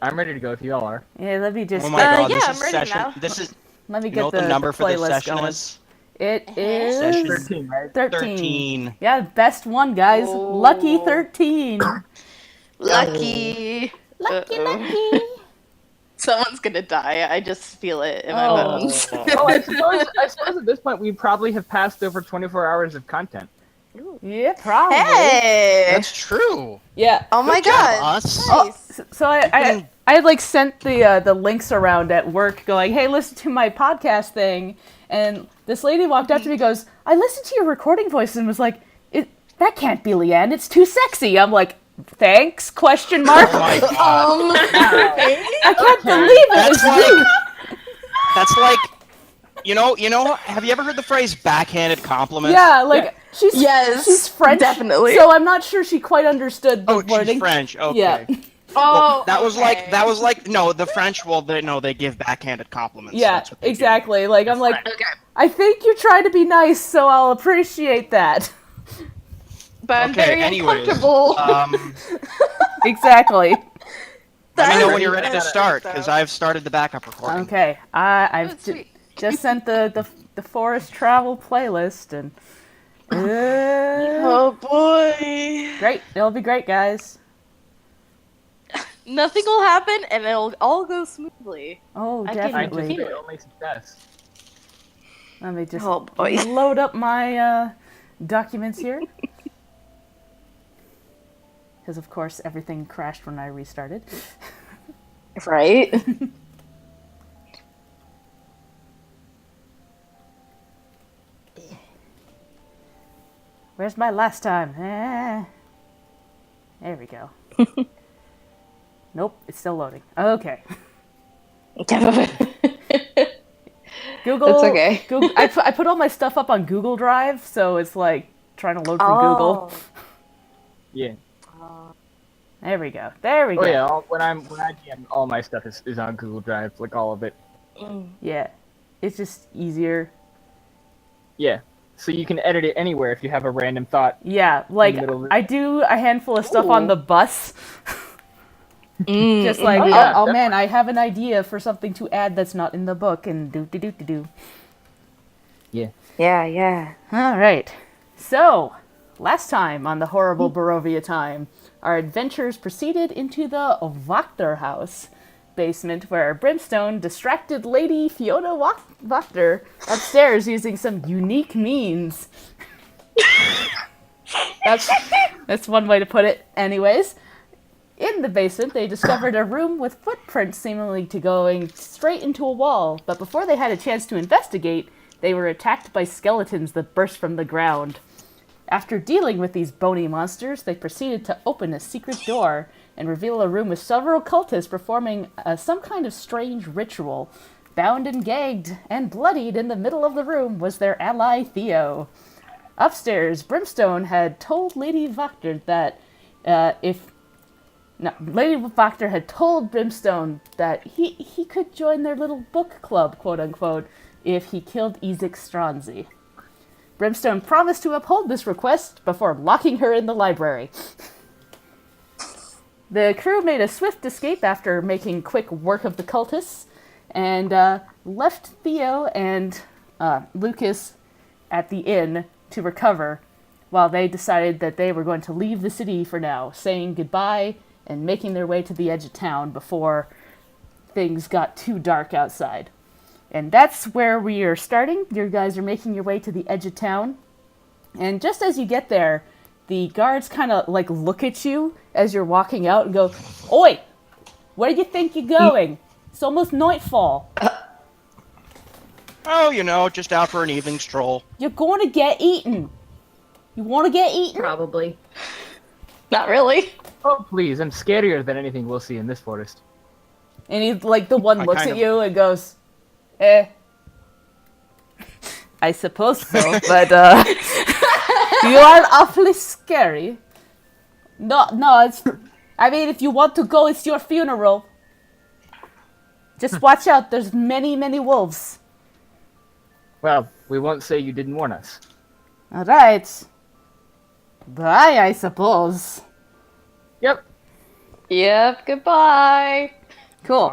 I'm ready to go if you all are. Yeah, let me just. Oh my god, Yeah, this I'm is ready session. now. This is. Let me You know get what the number for this playlist session going. is? It Session is 13, right? 13. 13. Yeah, best one, guys. Lucky Oh. 13. Lucky. Lucky, Uh-oh. lucky. Someone's gonna die. I just feel it in my Oh. bones. Oh, I suppose at this point we probably have passed over 24 hours of content. Yeah, probably. Hey! That's true. Yeah. Oh my Good job, god. us. Nice. So I can- had like sent the links around at work, going, "Hey, listen to my podcast thing," and this lady walked up to me, and goes, "I listened to your recording voice," and was like, "That can't be Leanne. It's too sexy." I'm like, "Thanks?" Question mark. Oh my god. I can't believe it was That's like. you. That's like. You know. Have you ever heard the phrase backhanded compliments? Yeah, like she's Yes, French, definitely. So I'm not sure she quite understood the Oh, wording. she's French. Okay. Yeah. Oh, That was okay. like no, the French they give backhanded compliments. Yeah, That's what they do. exactly. Like I'm like, Okay. I think you're trying to be nice, so I'll appreciate that. But I'm Okay, very anyways, uncomfortable. Exactly. Let me know when Sorry. you're ready to start, because I've started the backup recording. Okay, I've Oh, sweet. just sent the forest travel playlist, and Oh boy. great. It'll be great, guys. Nothing will happen and it'll all go smoothly. Oh, I can definitely. feel Anticipate only success. Let me just Oh boy. load up my documents here. Because, of course, everything crashed when I restarted. Right? Where's my last time? There we go. Nope, it's still loading. Okay. Google. It's okay. Google. I put all my stuff up on Google Drive, so it's like trying to load from Google. Yeah. There we go. There we go. Oh yeah. When I DM, all my stuff is on Google Drive, like all of it. Yeah. It's just easier. Yeah. So you can edit it anywhere if you have a random thought. Yeah, like middle of it. I do a handful of stuff on Ooh. the bus. Just like, Oh, yeah, oh man, I have an idea for something to add that's not in the book, and do. Yeah. Yeah. All right. So, last time on the horrible Barovia time, our adventures proceeded into the Wachter house basement, where Brimstone distracted Lady Fiona Wachter upstairs using some unique means. That's one way to put it. Anyways, in the basement, they discovered a room with footprints seemingly to going straight into a wall, but before they had a chance to investigate, they were attacked by skeletons that burst from the ground. After dealing with these bony monsters, they proceeded to open a secret door and reveal a room with several cultists performing some kind of strange ritual. Bound and gagged and bloodied in the middle of the room was their ally Theo. Upstairs, Brimstone had told Lady Wachter that Lady Wachter had told Brimstone that he could join their little book club, quote-unquote, if he killed Ezek Stronzi. Brimstone promised to uphold this request before locking her in the library. The crew made a swift escape after making quick work of the cultists, and left Theo and Lucas at the inn to recover, while they decided that they were going to leave the city for now, saying goodbye and making their way to the edge of town before things got too dark outside. And that's where we are starting. You guys are making your way to the edge of town. And just as you get there, the guards kind of like look at you as you're walking out and go, "Oi, where do you think you're going? It's almost nightfall. Oh, just out for an evening stroll. You're going to get eaten. You want to get eaten?" Probably. Not really. Oh please, I'm scarier than anything we'll see in this forest. And he, like, the one I looks kind at of- you and goes, I suppose so, but, you are awfully scary. No, I mean, if you want to go, it's your funeral. Just watch out, there's many, many wolves. Well, we won't say you didn't warn us. Alright. Bye, I suppose. Yep. Yep, goodbye. Cool.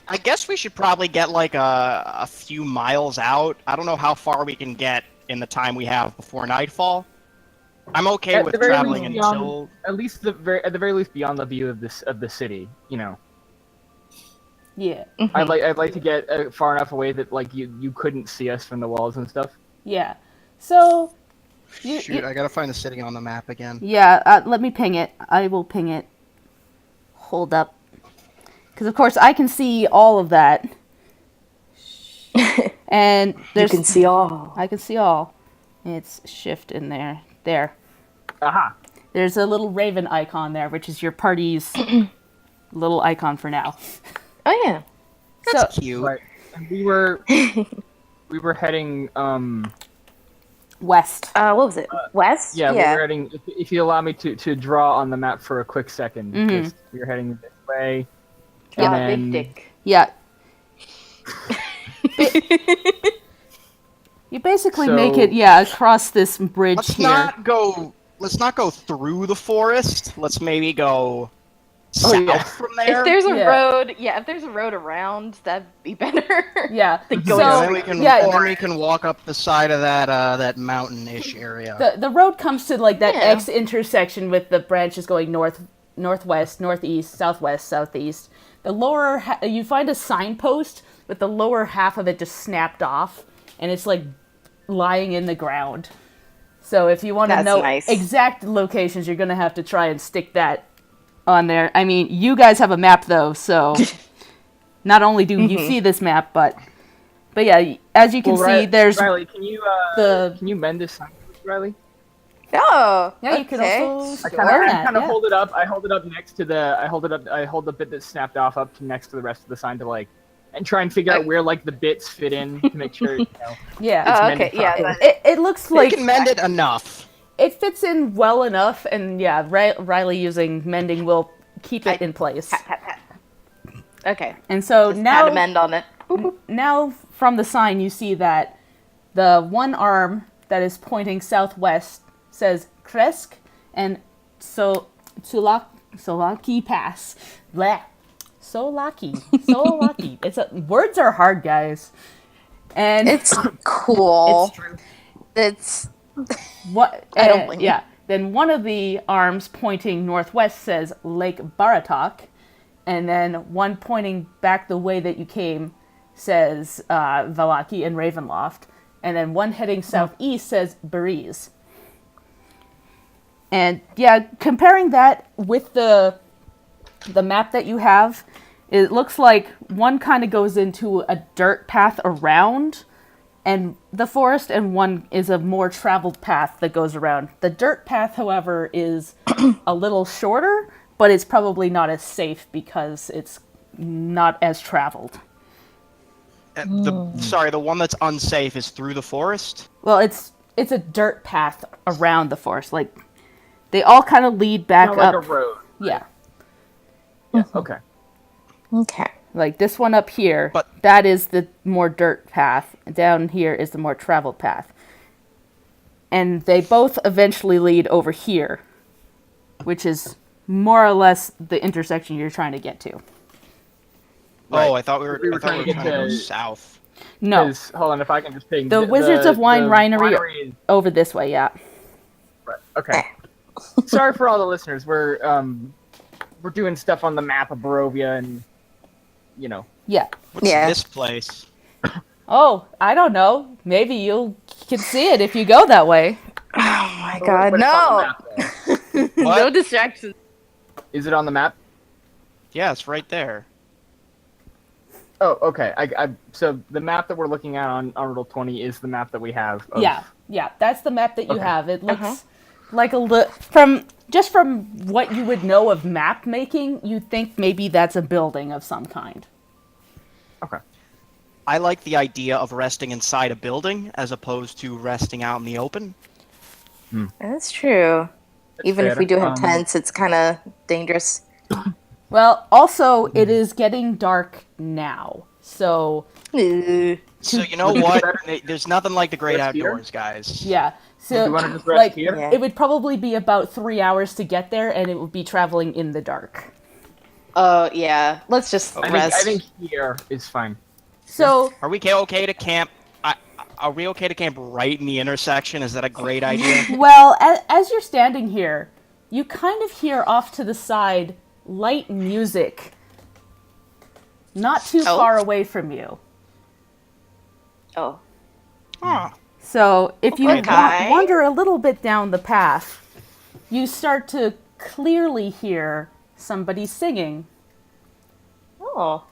I guess we should probably get like a few miles out. I don't know how far we can get in the time we have before nightfall. I'm okay At with the very traveling least until. beyond, at least at the very least beyond the view of the city. You know, Yeah. I'd like to get far enough away that like you couldn't see us from the walls and stuff. Yeah. So, Shoot, I gotta find the city on the map again. yeah, let me ping it. I will ping it. Hold up. Because, of course, I can see all of that. And You there's... can see all. I can see all. It's shift in there. There. Aha. There's a little raven icon there, which is your party's little icon for now. Oh yeah. That's So, cute. Right. And we were heading west. What was it? West? yeah, we were heading if you allow me to draw on the map for a quick second. Mhm. Just, we were heading this way. Yeah, and big then- dick. Yeah. You basically make So- it, yeah, across this bridge Let's here. not go. Let's not go through the forest. Let's maybe go Oh, south yeah. from there. If there's a Yeah. road, if there's a road around, that'd be better. Yeah. Like So, going and then we can, yeah, and then we can walk up the side of that mountain-ish area. the road comes to like that Yeah. X intersection with the branches going north, northwest, northeast, southwest, southeast. The lower you find a signpost, but the lower half of it just snapped off, and it's like lying in the ground. So if you want to That's know nice. exact locations, you're gonna have to try and stick that on there. I mean, you guys have a map though, so not only do you see this map, but yeah, as you can see, there's Riley. Can you the- can you mend this sign, Riley? Oh, yeah, you can okay. also I store kind that. of Yeah. hold it up. I hold it up next to the. I hold the bit that snapped off up to next to the rest of the sign to like, and try and figure out where like the bits fit in to make sure. You know, Yeah. It's Oh, mended okay, yeah. properly. It looks We like can mend it enough. it fits in well enough, and yeah, Riley using mending will keep it in place. Okay. And so Just add now, a mend on it. now from the sign, you see that the one arm that is pointing southwest says Kresk and Solaki Pass. Blah. Solaki. Words are hard, guys. And It's cool. it's true. It's What? I don't blame you. Yeah. Then one of the arms pointing northwest says Lake Baratok, and then one pointing back the way that you came says Valaki and Ravenloft, and then one heading southeast says Beriz. And yeah, comparing that with the map that you have, it looks like one kind of goes into a dirt path around and the forest, and one is a more traveled path that goes around. The dirt path, however, is a little shorter, but it's probably not as safe because it's not as traveled. Sorry, the one that's unsafe is through the forest. Well, it's a dirt path around the forest. Like, they all kind of lead back not like up. a road. Yeah. Yeah. Okay. okay. Like this one up here, But- that is the more dirt path. Down here is the more traveled path. And they both eventually lead over here, which is more or less the intersection you're trying to get to. Oh, I thought we were. We were I thought we were trying to trying to get go to- south. No, 'Cause- hold on, if I can just ping The Wizards of Wine Winery- winery is- over this way, yeah. right, okay. Sorry for all the listeners. We're doing stuff on the map of Barovia, and you know. Yeah. What's Yeah. this place? Oh, I don't know. Maybe you can see it if you go that way. Oh my god, But it's on the no! map, though. What? No distractions. Is it on the map? Yeah, it's right there. Oh, okay. So the map that we're looking at on Roll 20 is the map that we have. Of, Yeah, that's the map that you Okay. have. It looks Uh-huh. like from what you would know of map making, you'd think maybe that's a building of some kind. Okay. I like the idea of resting inside a building as opposed to resting out in the open. That's true. Even if fair. we do have Um, tents, it's kind of dangerous. Well, also it is getting dark now, so Ooh. So you know Would it be what? better- There's nothing like the great What's here? outdoors, guys. yeah. So, Do you want to just rest like, here? Yeah. it would probably be about 3 hours to get there, and it would be traveling in the dark. Oh yeah. Let's just I rest. think here is fine. So, Are we okay to camp? Are we okay to camp right in the intersection? Is that a great idea? well, as you're standing here, you kind of hear off to the side light music not too Oh. far away from you. Oh. Huh. So, if you Okay. wander a little bit down the path, you start to clearly hear somebody singing. Oh.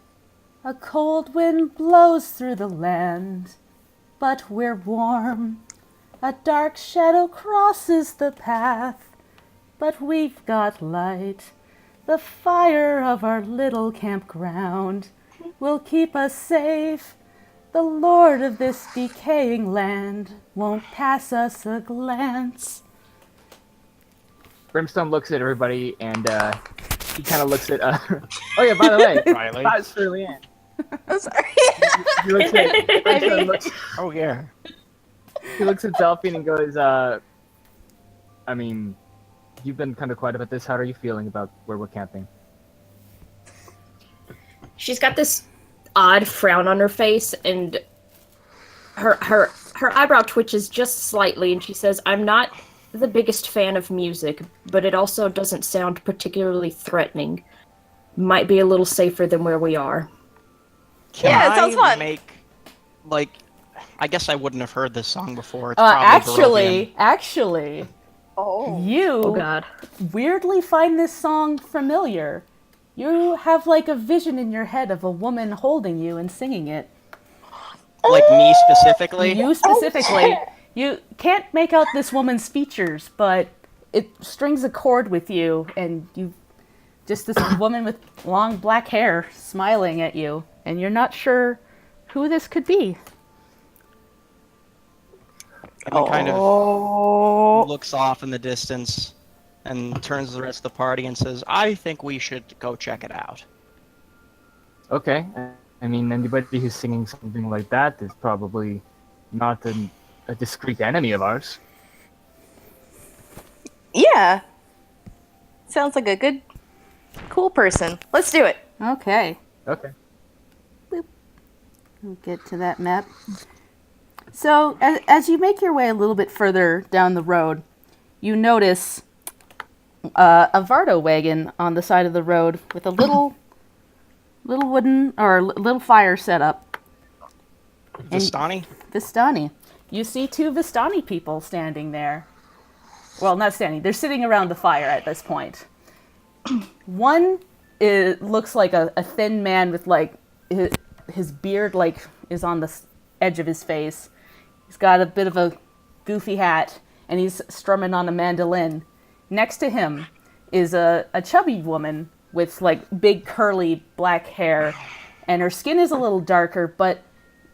A cold wind blows through the land, but we're warm. A dark shadow crosses the path, but we've got light. The fire of our little campground will keep us safe. The Lord of this decaying land won't pass us a glance. Brimstone looks at everybody and he kind of looks at. Oh yeah, by the way, Riley. that's Shirley Ann. I'm sorry. He looks at. Brimstone looks, Oh yeah. he looks at Delphine and goes, I mean, you've been kind of quiet about this. How are you feeling about where we're camping? She's got this odd frown on her face, and her eyebrow twitches just slightly, and she says, "I'm not the biggest fan of music, but it also doesn't sound particularly threatening. Might be a little safer than where we are." Can Yeah, it sounds I fun. make, like, I guess I wouldn't have heard this song before. It's probably Barovian. Actually, Oh. you Oh god. weirdly find this song familiar. You have like a vision in your head of a woman holding you and singing it. Like me specifically. You specifically. You can't make out this woman's features, but it strings a chord with you, and you just this woman with long black hair smiling at you, and you're not sure who this could be. And he kind Oh. of looks off in the distance and turns to the rest of the party and says, "I think we should go check it out." Okay. I mean, anybody who's singing something like that is probably not a discreet enemy of ours. Yeah. Sounds like a good, cool person. Let's do it. Okay. Okay. We'll get to that map. So, as you make your way a little bit further down the road, you notice a Vardo wagon on the side of the road with a little wooden or little fire set up. Vistani? Vistani. You see two Vistani people standing there. Well, not standing. They're sitting around the fire at this point. One looks like a thin man with like his beard like is on the edge of his face. He's got a bit of a goofy hat, and he's strumming on a mandolin. Next to him is a chubby woman with like big curly black hair, and her skin is a little darker, but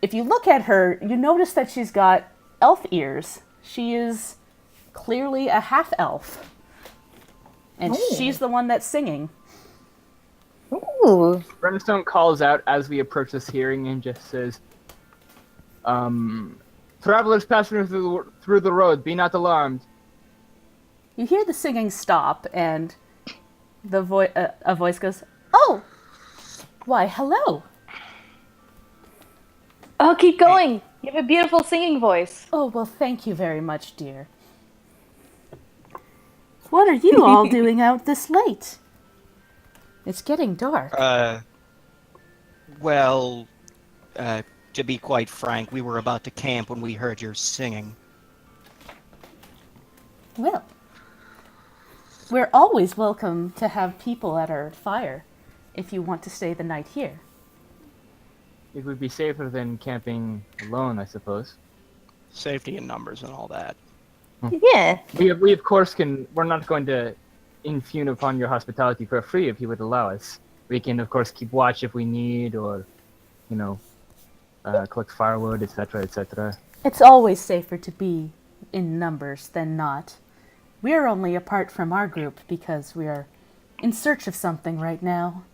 if you look at her, you notice that she's got elf ears. She is clearly a half-elf. And she's the one that's singing. Ooh. Brimstone calls out as we approach this hearing and just says, travelers passing through the road, be not alarmed. You hear the singing stop, and the a voice goes, "Oh, why, hello. Oh, keep going. You have a beautiful singing voice. Oh, well, thank you very much, dear. What are you all doing out this late? It's getting dark." Well, to be quite frank, we were about to camp when we heard your singing. Well, we're always welcome to have people at our fire if you want to stay the night here. It would be safer than camping alone, I suppose. Safety in numbers and all that. Yeah. We of course can. We're not going to impugn upon your hospitality for free if you would allow us. We can of course keep watch if we need, or, you know, collect firewood, etc., etc. It's always safer to be in numbers than not. We're only apart from our group because we are in search of something right now.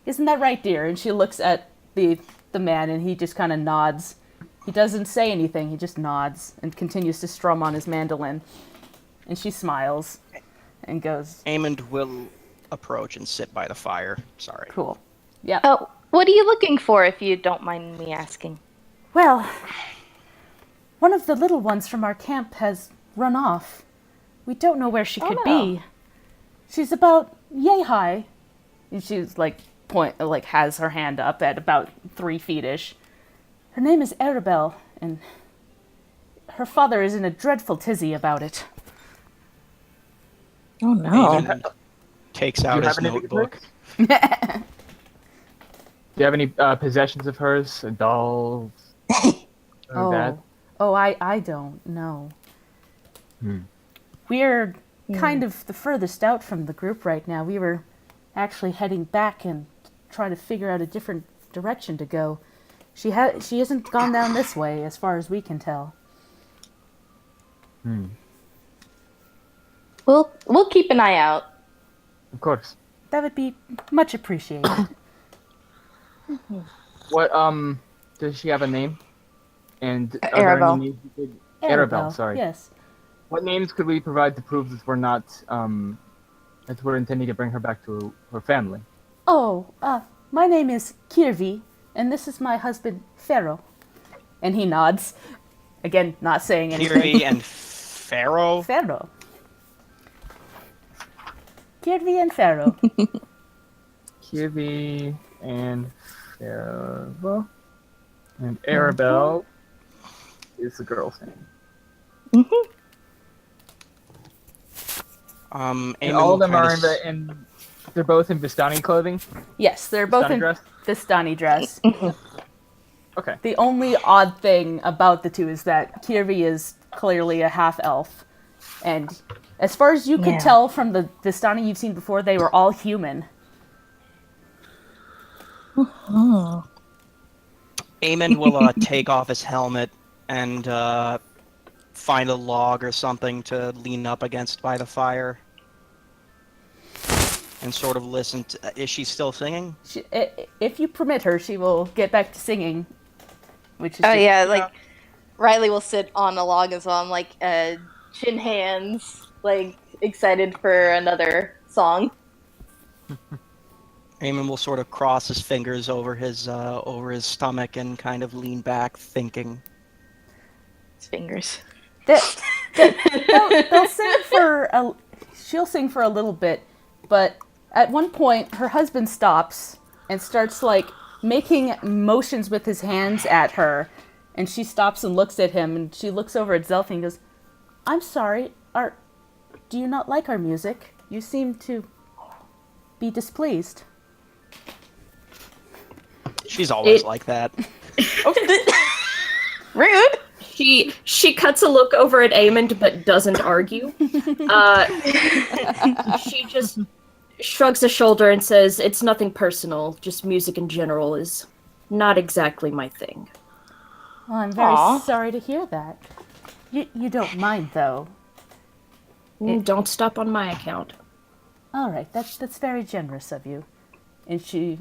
Isn't that right, dear? And she looks at the man, and he just kind of nods. He doesn't say anything, he just nods and continues to strum on his mandolin. And she smiles and goes, Amond will approach and sit by the fire. Sorry. cool. Yep. Oh, what are you looking for, if you don't mind me asking? Well, one of the little ones from our camp has run off. We don't know where she could be. She's about yay high. And she's has her hand up at about 3 feet-ish. Her name is Arabelle, and her father is in a dreadful tizzy about it. Oh no. Amond takes out his notebook. Do you have any possessions of hers? Dolls? That? I don't know. We're kind of the furthest out from the group right now. We were actually heading back and trying to figure out a different direction to go. She hasn't gone down this way, as far as we can tell. We'll keep an eye out. Of course. That would be much appreciated. What, does she have a name? And are there Arabelle. any names you could... Arabelle, sorry. Yes. What names could we provide to prove that we're not, that we're intending to bring her back to her family? Oh, my name is Kirvi, and this is my husband, Pharaoh. And he nods. Again, not saying anything. Kirby and Pharaoh. Pharaoh. Kirvi and Pharaoh. Kirby and Pharaoh. And Arabelle is the girl's name. And Amond all of them kinda are they're both in Vistani clothing? Yes, they're both Vistani in dress? Vistani dress. Okay. The only odd thing about the two is that Kirvi is clearly a half-elf. And as far as you could tell from the Vistani you've seen before, they were all human. Amond will take off his helmet and find a log or something to lean up against by the fire. And sort of listen to... Is she still singing? If you permit her, she will get back to singing. Which is Oh yeah, like Riley will sit on a log as well. I'm like chin hands, like excited for another song. Amond will sort of cross his fingers over his stomach and kind of lean back, thinking. His fingers. They'll sing she'll sing for a little bit, but at one point her husband stops and starts like making motions with his hands at her, and she stops and looks at him, and she looks over at Zelfie and goes, "I'm sorry, do you not like our music? You seem to be displeased." She's always like that. Rude. She cuts a look over at Amond but doesn't argue. She just shrugs a shoulder and says, "It's nothing personal, just music in general is not exactly my thing." Well, I'm very Aw. sorry to hear that. You don't mind, though. Don't stop on my account. All right, that's very generous of you. And she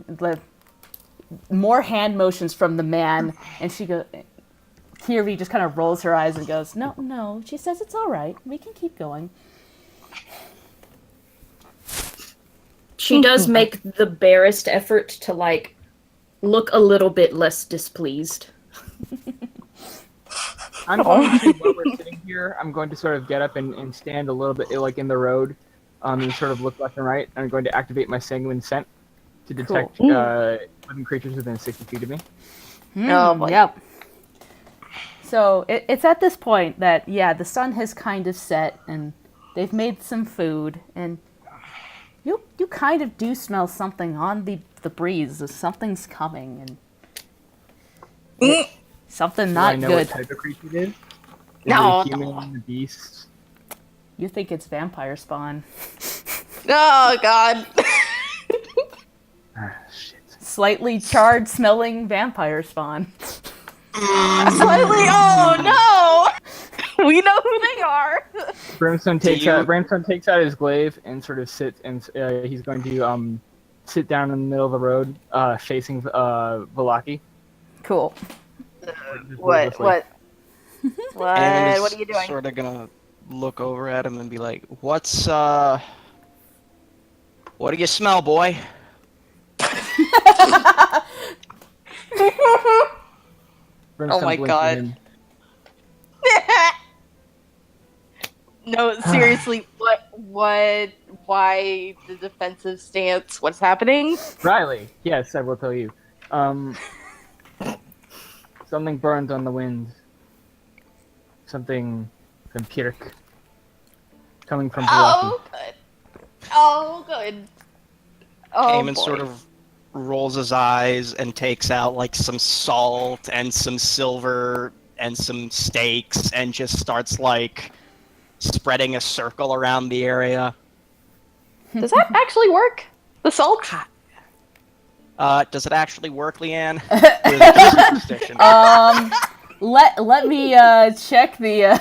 more hand motions from the man, and she goes. Kirby just kind of rolls her eyes and goes, "No." She says it's all right. We can keep going. She does make the barest effort to like look a little bit less displeased. I'm going to, while we're sitting here, I'm going to sort of get up and stand a little bit like in the road, and sort of look left and right. I'm going to activate my sanguine scent to detect living creatures within 60 feet of me. Oh boy. Yep. So it's at this point that, the sun has kind of set, and they've made some food, and you kind of do smell something on the breeze. Something's coming, and something Do not I know good. what type of creature it is? Is No. it a human, a beast? You think it's vampire spawn. Oh god. Ah, shit. Slightly charred smelling vampire spawn. Slightly. Oh no. We know who they are. Brimstone takes out his glaive and sort of sits, and he's going to sit down in the middle of the road, facing Velaki. Cool. What? What? What? Aemon What is are you doing? sort of gonna look over at him and be like, what do you smell, boy? Brimstone my blinks at God. him. No, seriously, what, why the defensive stance? What's happening? Riley, yes, I will tell you. Something burned on the wind. Something vampiric. Coming from Barovia. Oh, good. Oh, good. Oh, Eamon boy. sort of rolls his eyes and takes out like some salt and some silver and some steaks and just starts like spreading a circle around the area. Does that actually work? The salt? Does it actually work, Leanne? Or is it just superstition? Let me check the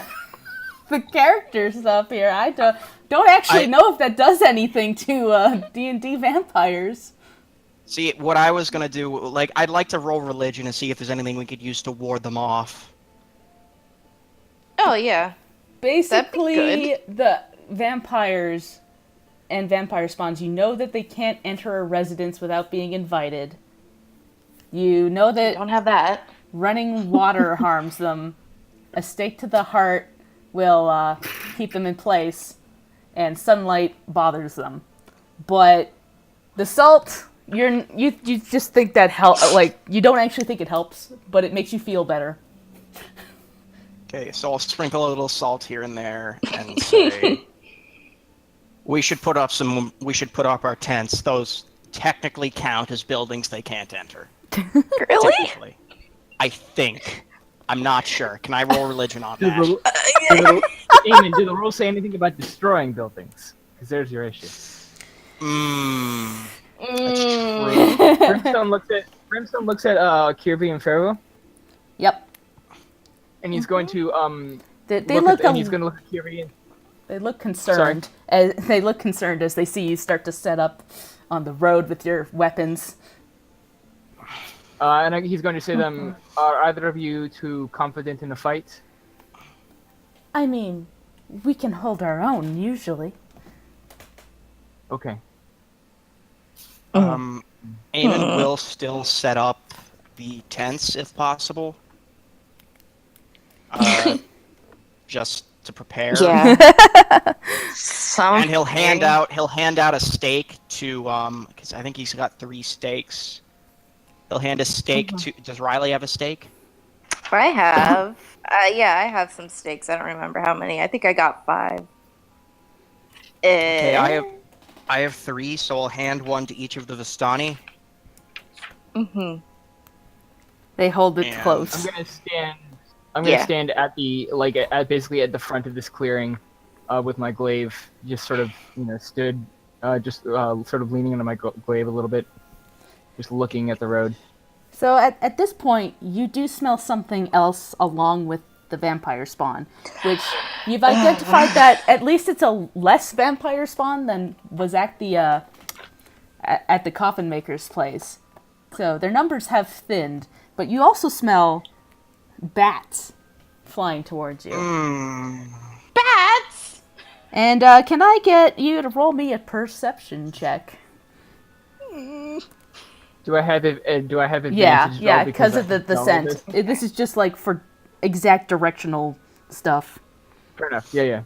the character stuff here. I don't actually know if that does anything to D&D vampires. See, what I was gonna do, like, I'd like to roll religion and see if there's anything we could use to ward them off. Oh, yeah. Basically, the vampires and vampire spawns, you know that they can't enter a residence without being invited. You know that Don't have that. running water harms them. A stake to the heart will keep them in place, and sunlight bothers them. But the salt, you just think that like you don't actually think it helps, but it makes you feel better. Okay, so I'll sprinkle a little salt here and there and say we should put up our tents. Those technically count as buildings they can't enter. Really? Technically. I think. I'm not sure. Can I roll religion on that? Eamon, do the rules say anything about destroying buildings? Because there's your issue. That's true. Brimstone looks at Kirby and Pharaoh, Yep. and he's going to They look look and he's going to look at Kirby and They look concerned. They look concerned as they see you start to set up on the road with your weapons. he's going to say to them, "Are either of you too confident in a fight?" I mean, we can hold our own usually. Okay. Eamon will still set up the tents if possible. Just to prepare. Yeah. And he'll hand out a stake to because I think he's got 3 stakes. He'll hand a stake to. Does Riley have a stake? I have. Yeah, I have some stakes. I don't remember how many. I think I got 5. Okay, I have 3, so I'll hand one to each of the Vistani. Mm-hmm. They hold it And close. I'm gonna stand at the basically at the front of this clearing, with my glaive, just sort of stood, sort of leaning into my glaive a little bit, just looking at the road. So at this point, you do smell something else along with the vampire spawn, which you've identified that at least it's a less vampire spawn than was at the coffin maker's place. So their numbers have thinned, but you also smell bats flying towards you. Bats! And can I get you to roll me a perception check? Do I have advantage? Yeah, because I of the can smell scent. this? This is just like for exact directional stuff. Fair enough. Yeah.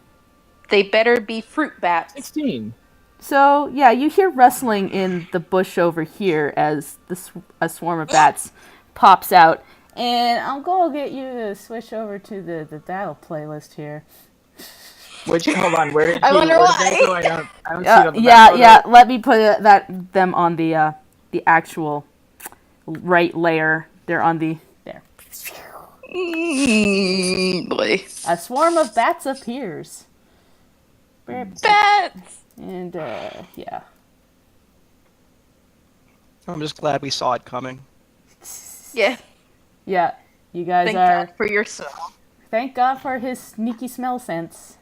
They better be fruit bats. 16. So, yeah, you hear rustling in the bush over here as a swarm of bats pops out. And I'll go get you to switch over to the battle playlist here. Which, hold on, where did I wonder where why. did that go? I don't see it on the back photo. Yeah, let me put them on the actual right layer. They're on the... There. Boy. A swarm of bats appears. Bats! And, yeah. I'm just glad we saw it coming. Yeah. Yeah, you guys Thank are... God for your smell. Thank God for his sneaky smell sense.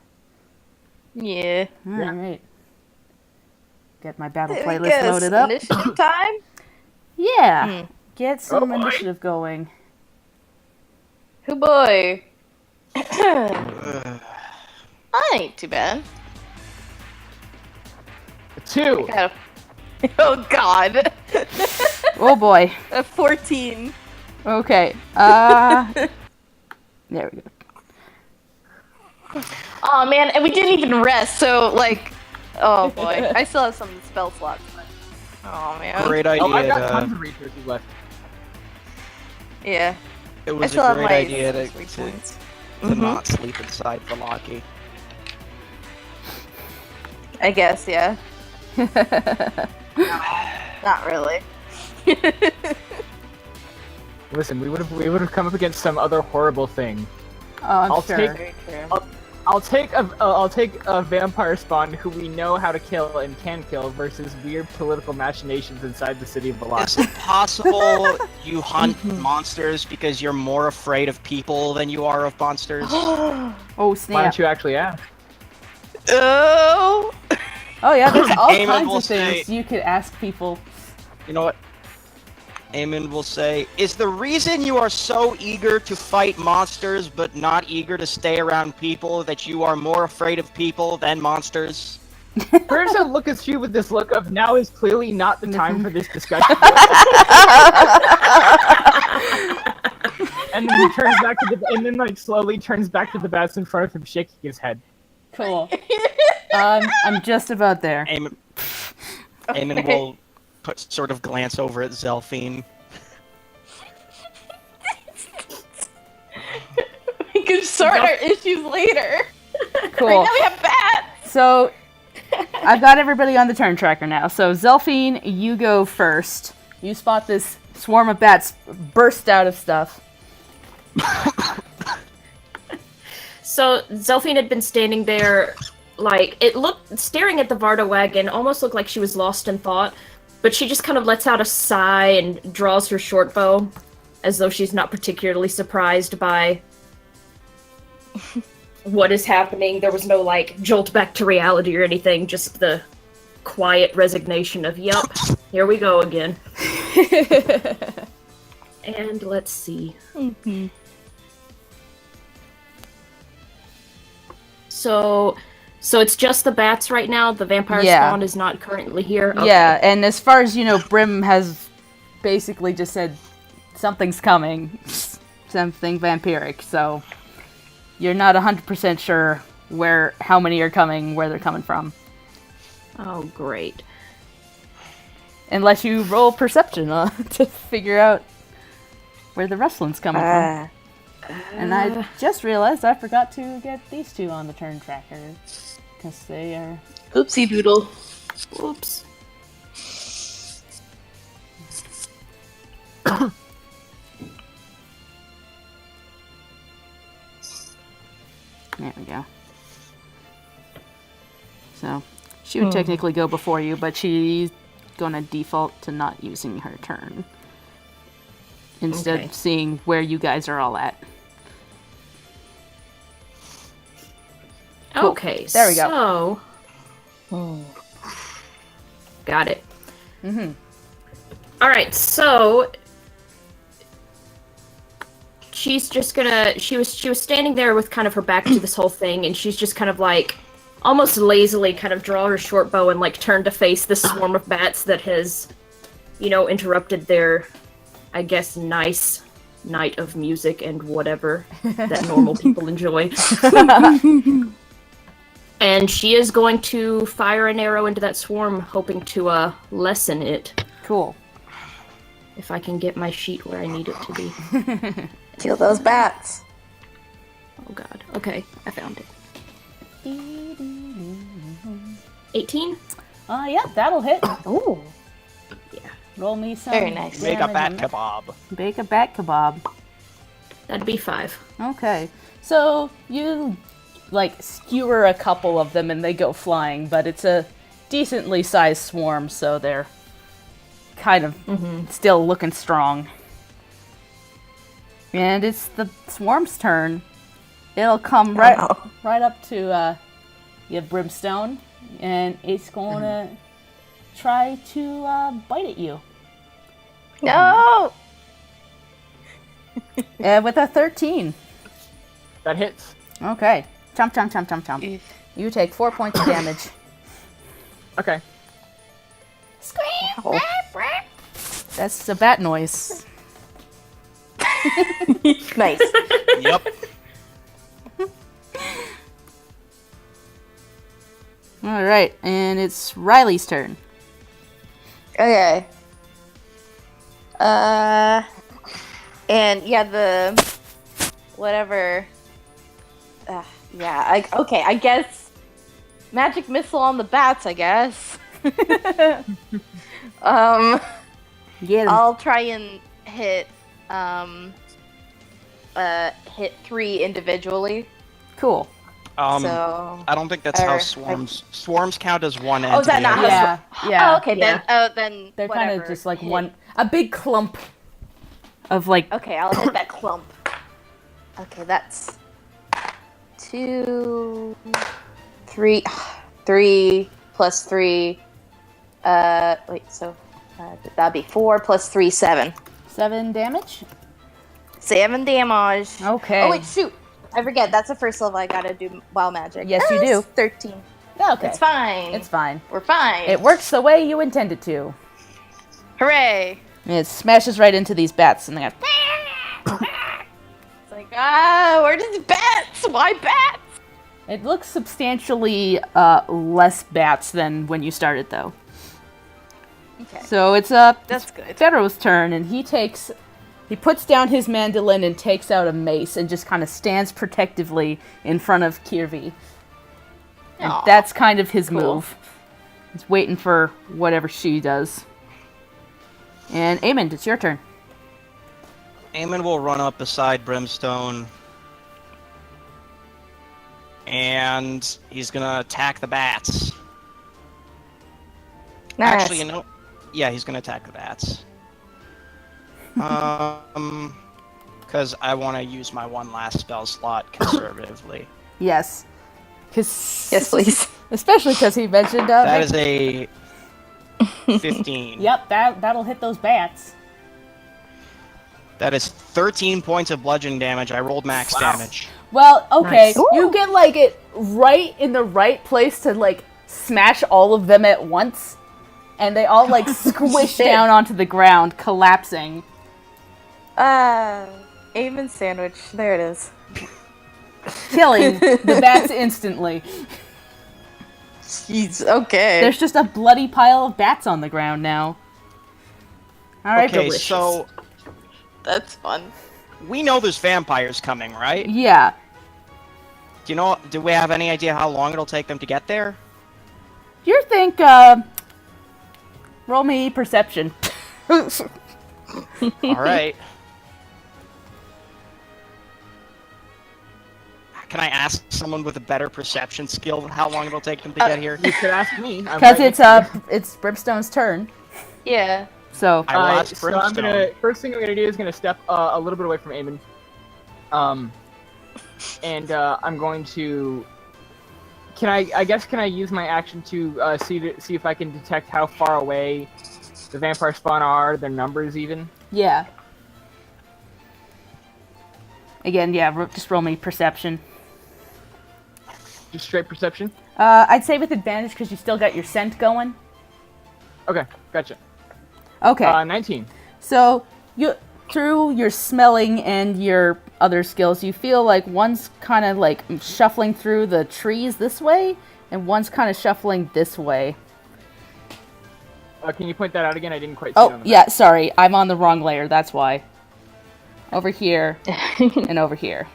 Yeah. Alright. Get my battle There we playlist go. loaded up. Initiative time? Yeah. Get some boy. initiative going. Hoo boy. That ain't too bad. 2. Got oh god. Oh boy. A 14. Okay. There we go. Oh man, and we didn't even rest, so like, oh boy, I still have some spell slots. But... Oh man. Great Oh, I've got idea. tons of resources left. Yeah. It I was still a have great my idea to, 3 to, points. to not sleep inside Velaki. I guess, yeah. Not really. Listen, we would have come up against some other horrible thing. I'm I'll sure. take- Very true. I'll take a vampire spawn who we know how to kill and can kill versus weird political machinations inside the city of Is Velocity. it possible you hunt monsters because you're more afraid of people than you are of monsters? Oh Why snap! don't you actually ask? Oh! Oh yeah, there's all Eamon kinds will of things say- you could ask people. You know what? Eamon will say, is the reason you are so eager to fight monsters but not eager to stay around people that you are more afraid of people than monsters? First, I look at you with this look of now is clearly not the time for this discussion. And then he turns back to the, and then like slowly turns back to the bats in front of him, shaking his head. Cool. I'm just about there. Eamon will sort of glance over at Zelphine. We can sort our issues later. Cool. Right now we have bats. So, I've got everybody on the turn tracker now. So, Zelphine, you go first. You spot this swarm of bats burst out of stuff. So Zelphine had been standing there, like, it looked, staring at the Varda wagon, almost looked like she was lost in thought, but she just kind of lets out a sigh and draws her short bow, as though she's not particularly surprised by what is happening. There was no, like, jolt back to reality or anything, just the quiet resignation of, yup, here we go again. And let's see. So it's just the bats right now? The vampire Yeah. spawn is not currently here? Okay. Yeah, and as far as you know, Brim has basically just said something's coming. Something vampiric, so you're not 100% sure how many are coming, where they're coming from. Oh, great. Unless you roll perception to figure out where the rustling's coming from. And I just realized I forgot to get these two on the turn tracker. Because they are... Oopsie doodle. Oops. There we go. So, she would technically go before you, but she's gonna default to not using her turn. Instead Okay. of seeing where you guys are all at. Cool. Okay, There we go. So... Got it. Alright, so... She's just gonna... She was standing there with kind of her back to this whole thing, and she's just kind of like... Almost lazily kind of draw her short bow and like turn to face this swarm of bats that has, you know, interrupted their, I guess, nice night of music and whatever that normal people enjoy. And she is going to fire an arrow into that swarm, hoping to lessen it. Cool. If I can get my sheet where I need it to be. Kill those bats. Oh god. Okay, I found it. 18? Yeah, that'll hit. Ooh. Yeah. Roll me some. Very nice. Make a bat damage. kebab. Bake a bat kebab. That'd be 5. Okay. So, you, like, skewer a couple of them and they go flying, but it's a decently sized swarm, so they're kind of still looking strong. And it's the swarm's turn. It'll come right up to your Brimstone, and it's gonna try to bite at you. No! With a 13. That hits. Okay. Chomp, chomp, chomp, chomp, chomp. You take 4 points of damage. Okay. Ow. That's a bat noise. Nice. Yep. All right, and it's Riley's turn. Okay. And yeah, the whatever. Yeah. I guess magic missile on the bats. I guess. Get him. I'll try and hit hit 3 individually. Cool. So. I don't think that's how Or- swarms count as one entity. Oh, is that not how? Yeah, yeah. Oh, okay. Yeah. Then They're kind of whatever. just like Hit. a big clump of like. Okay, I'll hit that clump. Okay, that's 2, 3, 3 plus 3. Wait, so that'd be 4 plus 3, 7. 7 damage. 7 damage. Okay. Oh wait, shoot! I forget. That's the first level I gotta do wild magic. Yes, you do. 13. Okay. It's fine. It's fine. We're fine. It works the way you intended to. Hooray! It smashes right into these bats, and they go. It's like where does bats? Why bats? It looks substantially less bats than when you started, though. Okay. So it's That's good. Federo's turn, and he puts down his mandolin and takes out a mace and just kind of stands protectively in front of Kirvi. And Aw, that's kind of his cool. move. He's waiting for whatever she does. And Eamon, it's your turn. Eamon will run up beside Brimstone. And he's gonna attack the bats. Nice. Actually, you know, yeah, he's gonna attack the bats. Because I want to use my one last spell slot conservatively. Yes. Yes, please. Especially because he mentioned... That is a 15. Yep, that'll hit those bats. That is 13 points of bludgeoning damage. I rolled max damage. Well, okay, Nice. you get like it right in the right place to like smash all of them at once, and they all like squish Shit. down onto the ground, collapsing. Amen sandwich. There it is. Killing the bats instantly. Jeez. Okay. There's just a bloody pile of bats on the ground now. Alright, Okay, delicious. so That's fun. we know there's vampires coming, right? Yeah. Do we have any idea how long it'll take them to get there? You think, roll me perception. Alright. Can I ask someone with a better perception skill how long it'll take them to get here? You could ask me. I'm Because right it's Brimstone's turn. Yeah. So, I will ask so I'm gonna Brimstone. first thing I'm gonna do is gonna step a little bit away from Eamon. And I'm going to. Can I use my action to see if I can detect how far away the vampire spawn are, their numbers even? yeah. Again, yeah, just roll me perception. Just straight perception. I'd say with advantage because you still got your scent going. Okay, gotcha. Okay. 19. So you through your smelling and your other skills, you feel like one's kind of like shuffling through the trees this way, and one's kind of shuffling this way. Can you point that out again? I didn't quite see it Oh, on the yeah, sorry. I'm on the wrong layer, that's why. Over here and over here.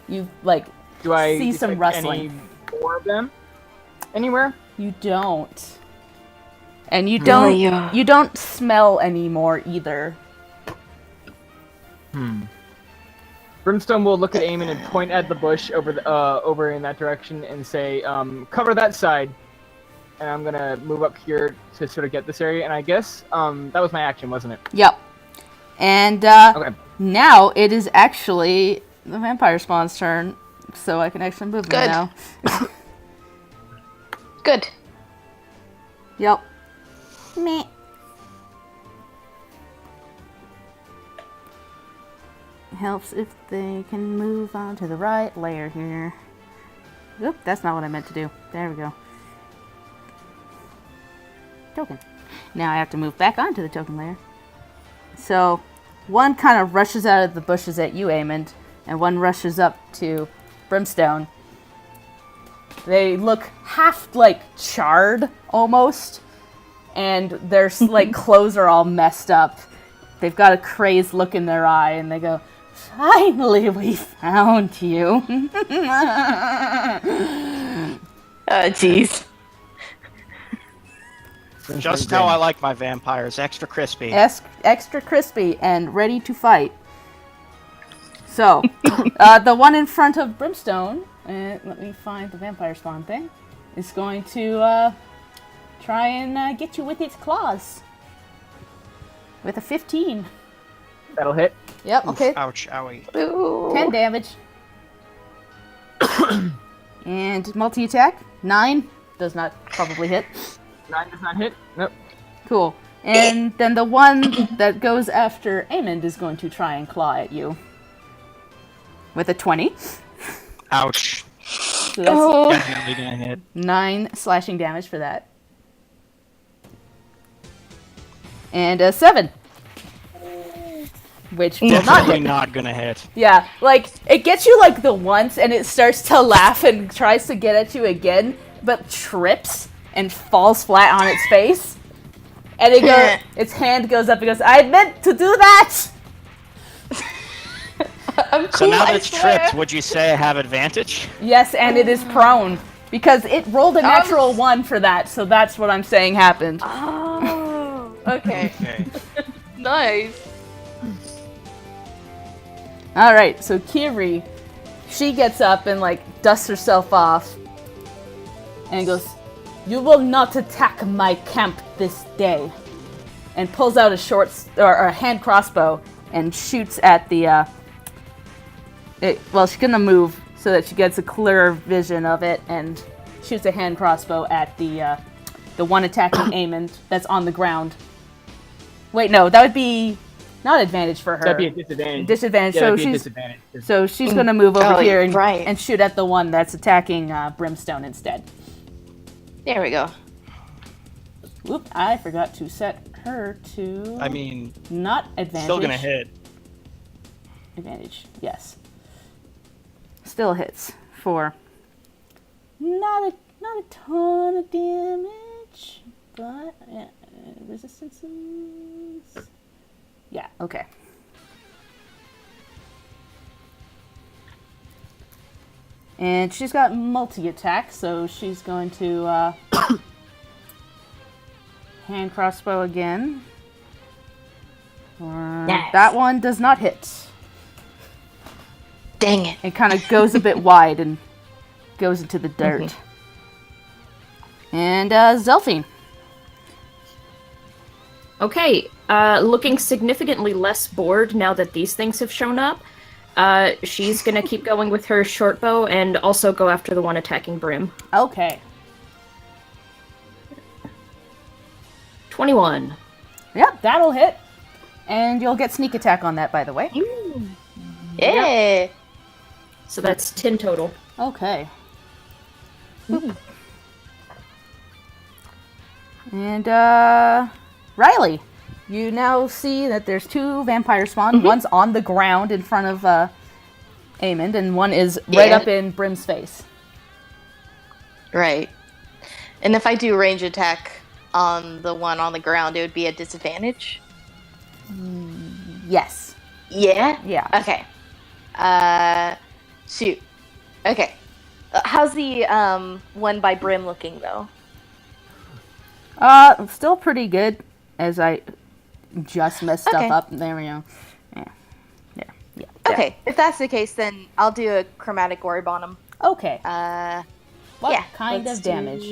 You, like, Do I see some detect rustling. any more of them anywhere? You don't. And you don't, yeah. you don't smell anymore either. Brimstone will look at Eamon and point at the bush over in that direction and say, cover that side. And I'm gonna move up here to sort of get this area. And I guess that was my action, wasn't it? Yep. And Okay. now it is actually the vampire spawn's turn, so I can actually move them Good. now. Good. Yep. Meh. helps if they can move on to the right layer here. Oop, that's not what I meant to do. There we go. Token. Now I have to move back onto the token layer. So one kind of rushes out of the bushes at you, Amond, and one rushes up to Brimstone. They look half like charred almost, and their like clothes are all messed up. They've got a crazed look in their eye, and they go, "Finally, we found you." Jeez. Just how I like my vampires, extra crispy. Extra crispy and ready to fight. So, the one in front of Brimstone, let me find the vampire spawn thing, is going to try and get you with its claws. With a 15. That'll hit. Yep, okay. Ouch, owie. Ooh. 10 damage. And multi-attack, 9. Does not probably hit. 9 does not hit. Nope. Cool. And then the one that goes after Amond is going to try and claw at you. With a 20. Ouch. So that's Definitely gonna hit. 9 slashing damage for that. And a 7. Which will not Definitely hit. not gonna hit. Yeah, like, it gets you like the once and it starts to laugh and tries to get at you again, but trips and falls flat on its face. And its hand goes up and goes, "I meant to do that!" I'm So cool, now that I it's swear. tripped, would you say I have advantage? Yes, and it is prone. Because it rolled a natural 1 for that, so that's what I'm saying happened. Oh, okay. Okay. Nice. Alright, so Kiri, she gets up and like dusts herself off and goes, "You will not attack my camp this day." And pulls out a a hand crossbow and shoots at the well, she's gonna move so that she gets a clearer vision of it and shoots a hand crossbow at the one attacking Amond that's on the ground. Wait, no, that would be not advantage for her. That'd be a disadvantage. Disadvantage. Yeah, So that'd be a she's disadvantage. so she's gonna move over Oh, here and, right. and shoot at the one that's attacking Brimstone instead. There we go. Whoop! I forgot to set her to. I mean, not advantage. still gonna hit. Advantage. Yes. Still hits for not a ton of damage, but resistances. Yeah. Okay. And she's got multi-attack, so she's going to hand crossbow again. Nice. That one does not hit. Dang it. It kind of goes a bit wide and goes into the dirt. And Zelfine. Okay, looking significantly less bored now that these things have shown up. She's gonna keep going with her short bow and also go after the one attacking Brim. Okay. 21. Yep, that'll hit. And you'll get sneak attack on that, by the way. Yeah. So that's 10 total. Okay. And, Riley, you now see that there's 2 vampire spawn. One's on the ground in front of, Amond, and one is right Yeah. up in Brim's face. Right. And if I do range attack on the one on the ground, it would be a disadvantage? Yes. Yeah? Yeah. Okay. Shoot. Okay. How's the one by Brim looking though? Still pretty good, as I just messed stuff Okay. up. There we go. Yeah. Okay. If that's the case, then I'll do a chromatic orb on him. Okay. What yeah, kind let's of damage?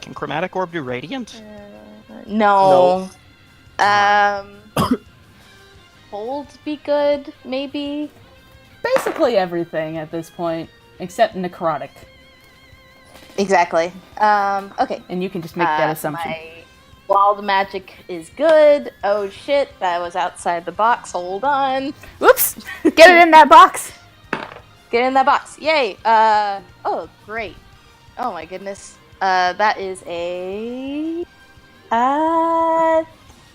Can Chromatic Orb do Radiant? No. Hold be good, maybe. Basically everything at this point, except necrotic. Exactly. Okay. And you can just make that assumption. Wild magic is good. Oh shit, that was outside the box. Hold on. Whoops! Get it in that box. Get in that box. Yay. Oh, great. Oh my goodness. That is a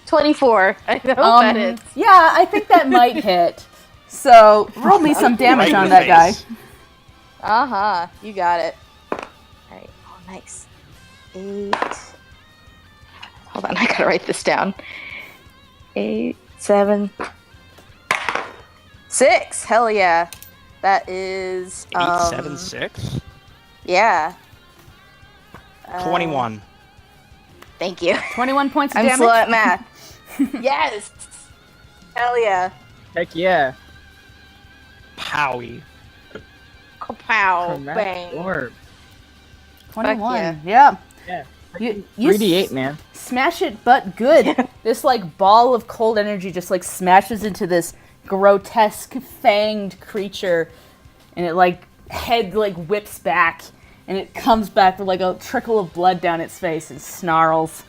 24. I hope that is. Yeah, I think that might hit. So roll me some damage Right in on the that guy. face. Uh-huh. You got it. Alright. Oh, nice. 8. Hold on, I gotta write this down. 8, 7, 6. Hell yeah. That is 8, 7, 6? Yeah. 21. Thank you. 21 points of I'm damage. slow at math. Yes. Hell yeah. Heck yeah. Powie. Kapow. Chromatic Bang. orb. 21. Yeah. Yeah. You 3d8, man. smash it, but good. This like ball of cold energy just like smashes into this grotesque fanged creature, and it like head like whips back, and it comes back with like a trickle of blood down its face and snarls.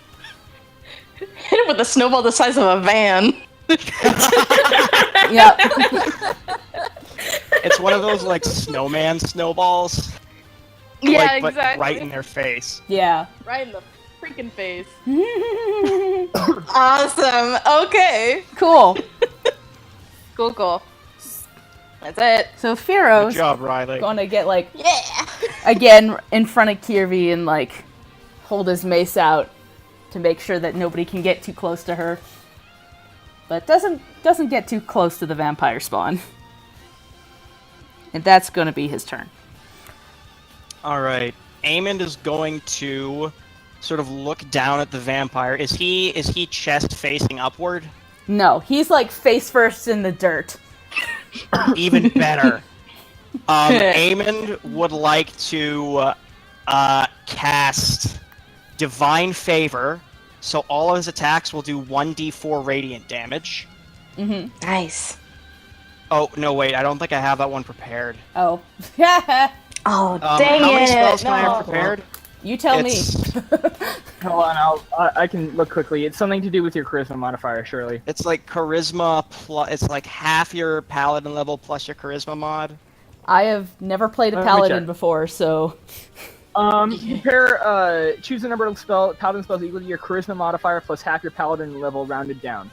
Hit him with a snowball the size of a van. Yep. It's one of those like snowman snowballs. Yeah, like, but exactly. right in their face. Yeah. Right in the freaking face. Awesome. Okay. Cool. Cool. That's it. So Good Firo's job, Riley. gonna get like Yeah. again in front of Kirby and like hold his mace out to make sure that nobody can get too close to her. But doesn't get too close to the vampire spawn. And that's gonna be his turn. Alright. Amond is going to sort of look down at the vampire. Is he chest facing upward? No, he's like face first in the dirt. Even better. Amond would like to cast Divine Favor, so all of his attacks will do 1d4 radiant damage. Nice. Oh, no, wait, I don't think I have that one prepared. Oh. Oh, How dang many it. spells can I No. have prepared? You tell me. Hold on, I can look quickly. It's something to do with your charisma modifier, surely. It's like charisma plus. It's like half your paladin level plus your charisma mod. I have never played a Let me paladin check. before, so Choose a number of paladin spells equal to your charisma modifier plus half your paladin level rounded down.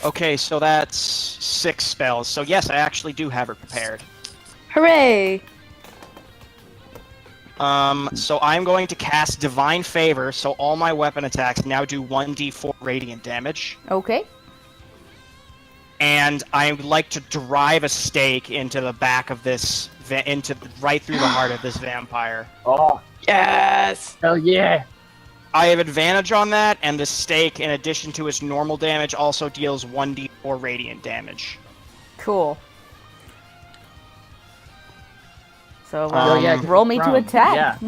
Okay, so that's 6 spells. So yes, I actually do have it prepared. Hooray. So I'm going to cast Divine Favor, so all my weapon attacks now do 1d4 radiant damage. okay. And I would like to drive a stake into the back of this, right through the heart of this vampire. Oh, Yes. hell yeah! I have advantage on that, and the stake, in addition to its normal damage, also deals 1d4 radiant damage. Cool. So Oh, yeah, 'cause roll me to Prone. attack.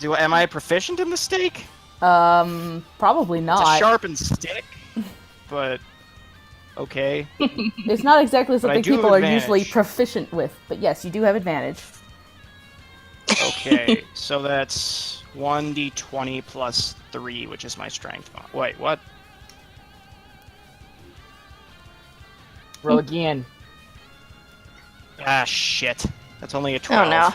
Yeah. Am I proficient in the stake? Probably It's a not. sharpened stick, but okay. It's not exactly But I something do have people are usually advantage. proficient with, but yes, you do have advantage. Okay, so that's 1d20 plus 3, which is my strength. Wait, what? Roll again. Ah, shit. That's only a Oh 12. no.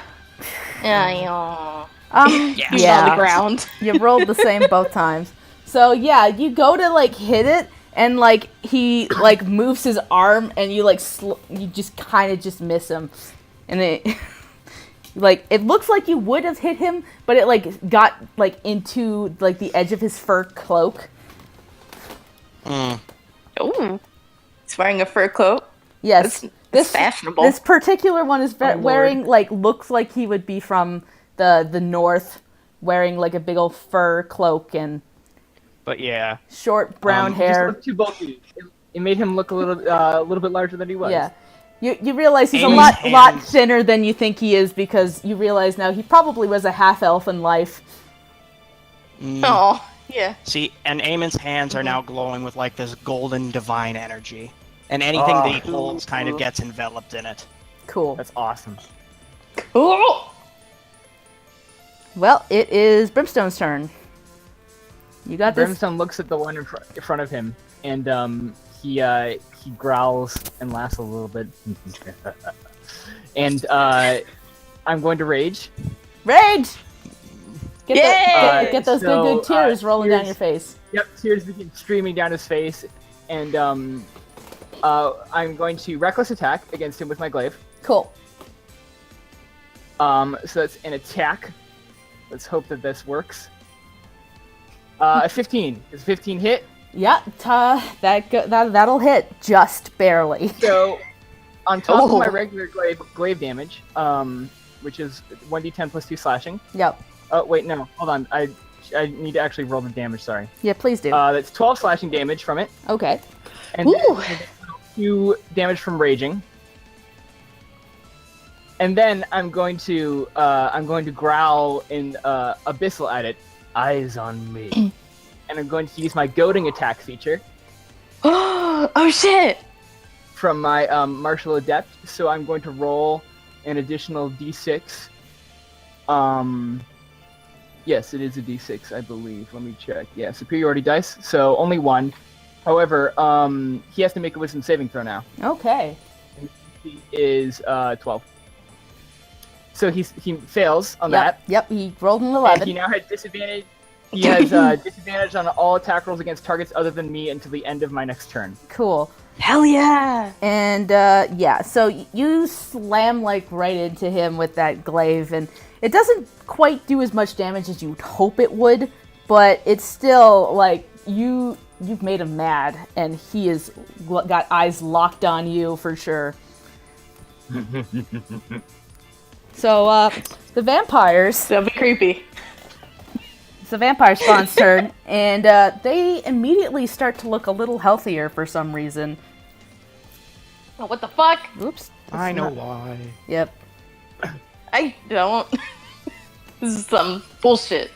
Yeah. Yeah. On the Yeah, ground. you rolled the same both times. So yeah, you go to like hit it, and like he like moves his arm, and you like you just kind of just miss him, and it like it looks like you would have hit him, but it like got like into like the edge of his fur cloak. Mm. Ooh. He's wearing a fur coat. Yes, That's fashionable. This particular one is Lord. wearing like looks like he would be from the north, wearing like a big old fur cloak and But yeah. short brown He He just hair. looked too bulky. It made him look a little bit larger than he was. Yeah. You realize he's a Amy's lot hands- thinner than you think he is, because you realize now he probably was a half elf in life. Mm. Oh, yeah. See, and Amon's hands are now glowing with like this golden divine energy. And anything that he holds kind of gets enveloped in it. Cool. That's awesome. Cool. Well, it is Brimstone's turn. You got this. Brimstone looks at the one in front of him, and he growls and laughs a little bit. And I'm going to rage. Rage! Yay! Get those good tears rolling down your face. Yep, tears begin streaming down his face, and I'm going to reckless attack against him with my glaive. Cool. So that's an attack. Let's hope that this works. A 15. Does 15 hit? Yeah, that'll hit just barely. So, on top of my regular glaive damage, which is 1d10 plus 2 slashing. Yep. Oh, wait, no. Hold on. I need to actually roll the damage, sorry. Yeah, please do. That's 12 slashing damage from it. Okay. And then 2 damage from raging. And then I'm going to growl in abyssal at it. Eyes on me. And I'm going to use my goading attack feature. Oh shit! From my martial adept. So I'm going to roll an additional d6. Yes, it is a d6, I believe. Let me check. Yeah, superiority dice. So only 1. However, he has to make a wisdom saving throw now. Okay. And he is 12. So he fails on that. Yep, he rolled an 11. And he now has disadvantage. He has disadvantage on all attack rolls against targets other than me until the end of my next turn. Cool. Hell yeah! And yeah, so you slam like right into him with that glaive, and it doesn't quite do as much damage as you'd hope it would, but it's still like you've made him mad, and he has got eyes locked on you for sure. So the vampires. That'll be creepy. It's the vampire spawn's turn, and they immediately start to look a little healthier for some reason. Oh, what the fuck? Oops. I know why. Yep. I don't. This is some bullshit.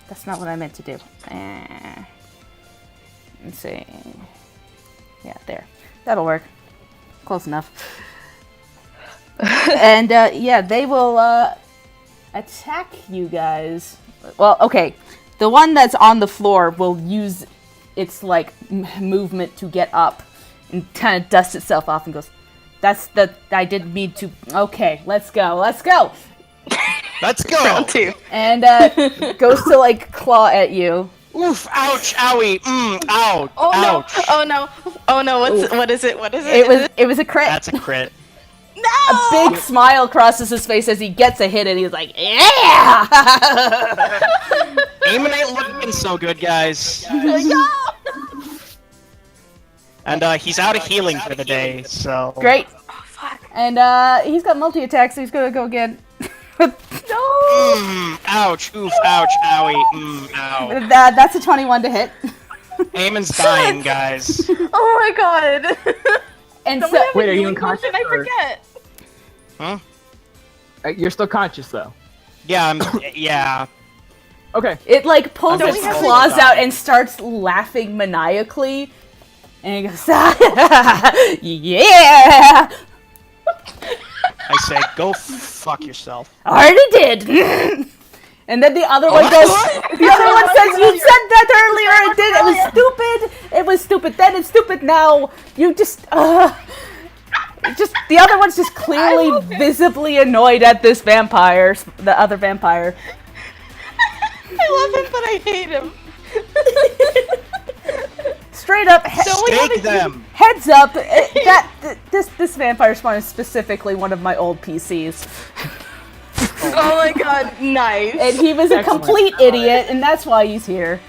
That's not what I meant to do. Let's see. Yeah, there. That'll work. Close enough. And yeah, they will attack you guys. Well, okay. The one that's on the floor will use its like movement to get up and kind of dust itself off and goes, I didn't mean to. Okay, let's go. Let's go. Let's go! Round 2. And goes to like claw at you. Oof! Ouch! Owie! Ouch! Oh Ouch! no! Oh no! Oh no! What is it? What is it? It was a crit. That's a crit. No! A big smile crosses his face as he gets a hit, and he's like, "Yeah!" Aiming ain't looking so good, guys. And he's out of healing for the day, so... Great. Oh fuck! And he's got multi-attack, so he's gonna go again. No! Ouch! Oof! Ouch! Owie! Ow! That's a 21 to hit. Eamon's dying, guys. Oh my god! And Don't so, we have a Wait, are you healing unconscious, potion? I or- forget. Huh? You're still conscious, though. Yeah, yeah. Okay. it like pulls Don't its we have claws to- out and starts laughing maniacally. And he goes, "Yeah! I say, go fuck yourself. I already did." And then the other one goes. The other one says, "You said that earlier. I did. It was stupid. It was stupid then. It's stupid now. You just the other one's just clearly visibly annoyed at this vampire, the other vampire. I love him, but I hate him. Straight up, Stake them! heads up. This vampire spawn is specifically one of my old PCs. Oh my god, nice. And he was a Excellent. complete idiot, and that's why he's here.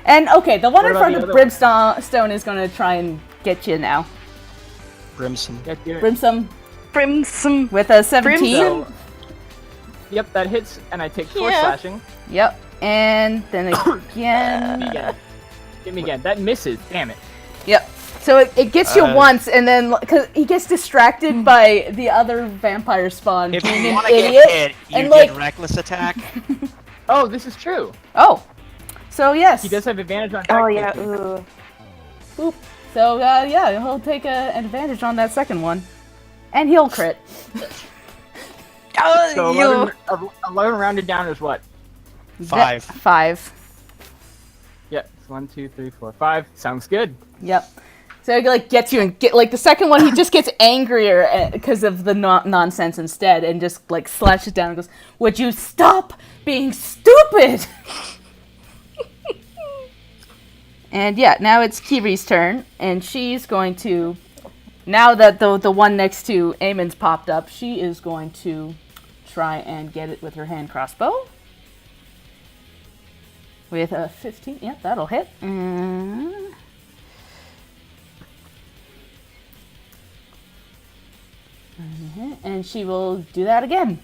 And okay, the one What in about front the of other Brimstone is going to try and get you now. Brimson. Yeah, do it. Brimstone Brimson. with a 17. So, yep, that hits, and I take 4 Yeah. slashing. Yep. And then Hit me again. again. Hit me again. That misses. Damn it. Yep. So it gets you Uh, once, and then because he gets distracted by the other vampire spawn If being you an want to idiot. get hit, you and, get like- reckless attack. Oh, this is true. Oh. So yes. He does have advantage on Oh attack yeah. taking. Ooh. Boop. So yeah, he'll take an advantage on that second one, and he'll crit. Oh, So you. 11 rounded down is what? 5. 5. Yep. It's 1, 2, 3, 4, 5. Sounds good. Yep. So he like gets you and get like the second one he just gets angrier because of the nonsense instead and just like slashes down and goes, "Would you stop being stupid?" And yeah, now it's Kiri's turn, and she's going to, now that the one next to Eamon's popped up, she is going to try and get it with her hand crossbow. With a 15, yep, that'll hit. And she will do that again.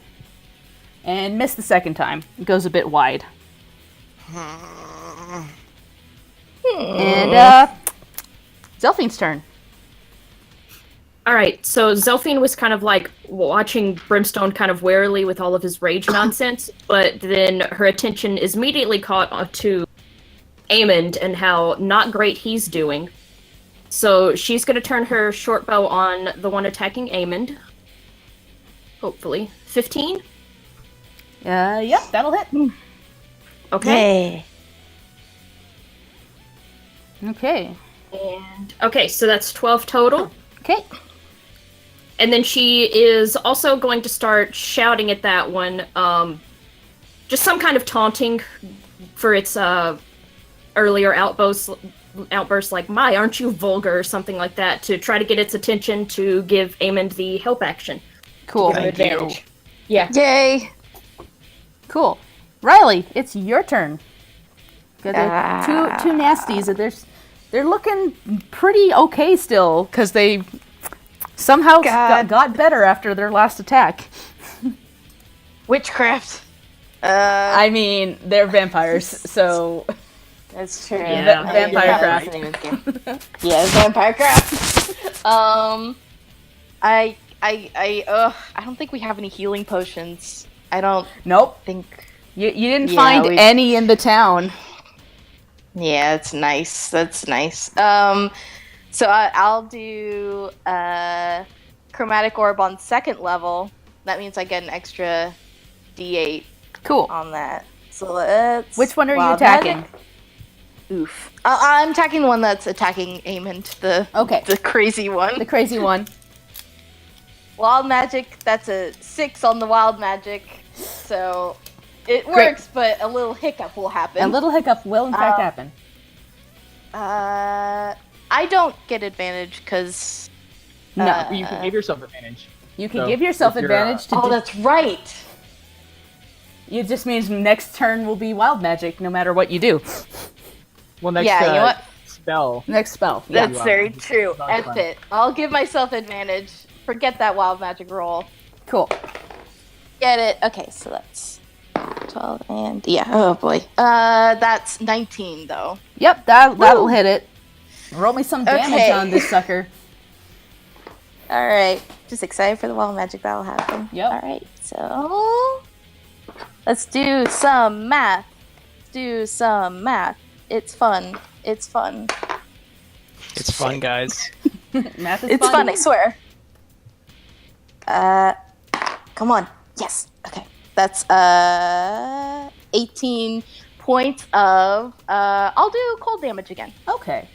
And miss the second time. It goes a bit wide. And, Zelfine's turn. All right, so Zelfine was kind of like watching Brimstone kind of warily with all of his rage nonsense, but then her attention is immediately caught to Aemond and how not great he's doing. So she's going to turn her short bow on the one attacking Aemond. Hopefully. 15? Yep, that'll hit. Okay. Okay. And okay, so that's 12 total. Okay. And then she is also going to start shouting at that one, just some kind of taunting for its earlier outbursts like, "My, aren't you vulgar?" or something like that, to try to get its attention to give Aemond the help action. Cool. Give him advantage. Yeah. Yay. Cool. Riley, it's your turn. Got two nasties. They're looking pretty okay still, because they somehow got better after their last attack. Witchcraft. I mean, they're vampires, so... That's true. Yeah. Vampire craft. Yeah, vampire craft. I don't think we have any healing potions. I don't Nope. think. You didn't find any in the town. Yeah, that's nice. That's nice. So I'll do chromatic orb on 2nd level. That means I get an extra D8 Cool. on that. So let's. Which one are you Wild attacking? Magic. Oof. I'm attacking the one that's attacking Aemond, the crazy one. The crazy one. Wild magic, that's a 6 on the wild magic. So it works, but a little hiccup will happen. A little hiccup will in fact happen. I don't get advantage because. No. You can give yourself advantage. You can So, give yourself if you're, advantage to Oh, that's right. It just means next turn will be wild magic no matter what you do. Well, next Yeah, you know what? spell. Next spell. Yeah. That's Wow. very true. That's That's fun. it. I'll give myself advantage. Forget that wild magic roll. Cool. Get it? Okay, so that's 12 and yeah. Oh boy. That's 19 though. Yep, that'll hit it. Roll me some damage Okay. on this sucker. All right. Just excited for the wild magic that'll happen. Yep. All right. So let's do some math. It's fun. It's fun. It's fun, guys. Math is It's fun, I swear. Come on. Yes. Okay. That's 18 points of I'll do cold damage again. Okay.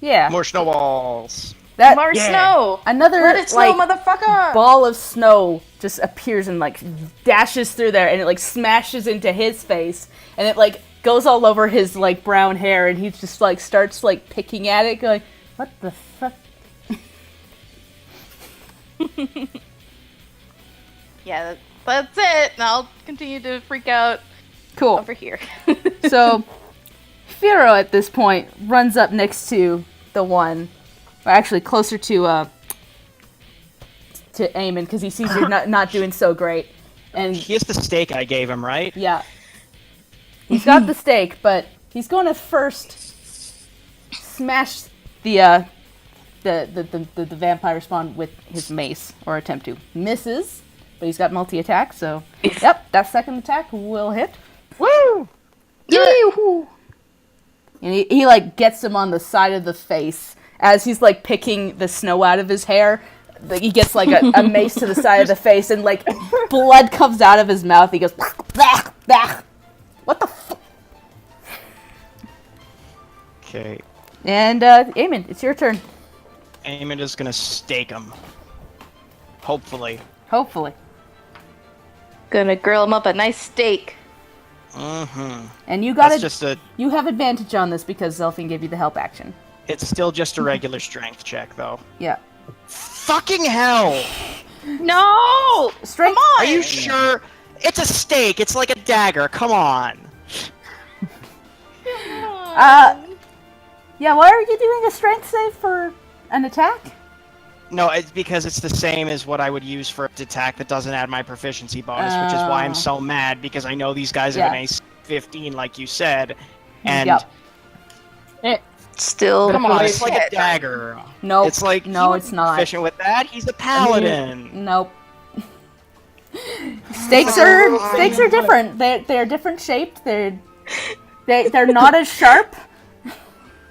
Yeah. More snowballs. That More Yeah. snow. another Let it snow, like motherfucker. ball of snow just appears and like dashes through there, and it like smashes into his face, and it like goes all over his like brown hair, and he just like starts like picking at it, going, "What the fuck?" Yeah, that's it. And I'll continue to freak out Cool. over here. So, Firo at this point runs up next to the one, or actually closer to Eamon, because he sees you're not doing so great, and He has the steak I gave him, right? yeah, he's got the stake, but he's going to first smash the vampire spawn with his mace, or attempt to. Misses, but he's got multi-attack, so yep, that second attack will hit. Woo! And he like gets him on the side of the face as he's like picking the snow out of his hair. Like, he gets like a mace to the side of the face, and like blood comes out of his mouth. He goes, bah, bah. What the fuck? Okay. And, Eamon, it's your turn. Eamon is gonna stake him. Hopefully. Hopefully. Gonna grill him up a nice steak. Mm-hmm. And you got That's it. just a... You have advantage on this because Zelfin gave you the help action. It's still just a regular strength check, though. Yeah. Fucking hell! No! Strength. Are you sure? It's a stake. It's like a dagger. Come on. Yeah, why are you doing a strength save for an attack? No, it's because it's the same as what I would use for an attack that doesn't add my proficiency bonus, which is why I'm so mad, because I know these guys have an AC 15, like you said, and Yep. Still. come on, it's like a dagger. Nope. It's like No, he it's wasn't not. proficient with that. He's a paladin. Nope. Stakes are different. They're different shaped. They're not as sharp.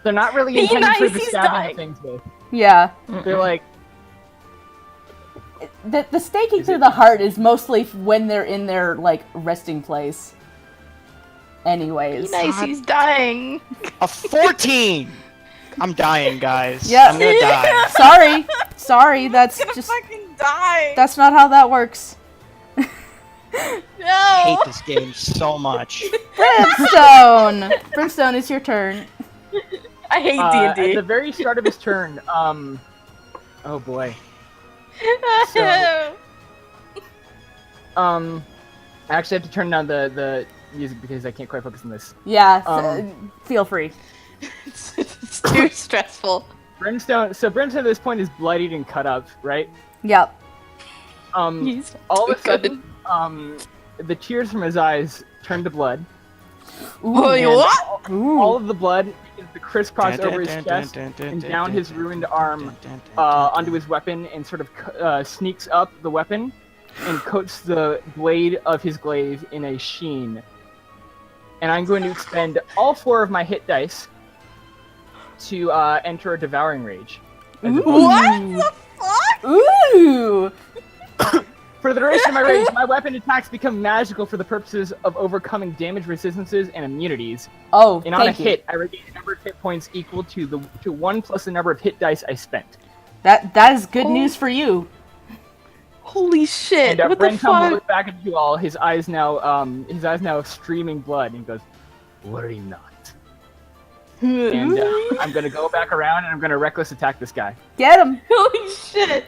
They're not really Be intended for nice, the he's stabbing dying. of things with. Yeah. They're like, The staking through the heart is mostly when they're in their like resting place. Anyways. Be nice, he's dying. A 14. I'm dying, guys. Yeah. I'm gonna die. Sorry. That's just fucking die. that's not how that works. I No. hate this game so much. Brimstone, it's your turn. I hate at D&D. the very start of his turn, oh boy. I actually have to turn down the music because I can't quite focus on this. Yeah, feel free. It's too stressful. Brimstone at this point is bloodied and cut up, right? Yep. He's All of a so good. sudden, the tears from his eyes turn to blood. Wait, and what? All of the blood begins to crisscross over his chest and down his ruined arm onto his weapon and sort of sneaks up the weapon and coats the blade of his glaive in a sheen. And I'm going to expend all 4 of my hit dice to enter a devouring rage. What the fuck? Ooh! For the duration of my rage, my weapon attacks become magical for the purposes of overcoming damage resistances and immunities. Oh, And on a thank you. hit, I regain a number of hit points equal to 1 plus the number of hit dice I spent. That is good news for you. Holy shit! And What the Brenton will fuck? look back at you all, his eyes now streaming blood, and he goes, "Worry not." And I'm gonna go back around and I'm gonna reckless attack this guy. Get him! Holy shit!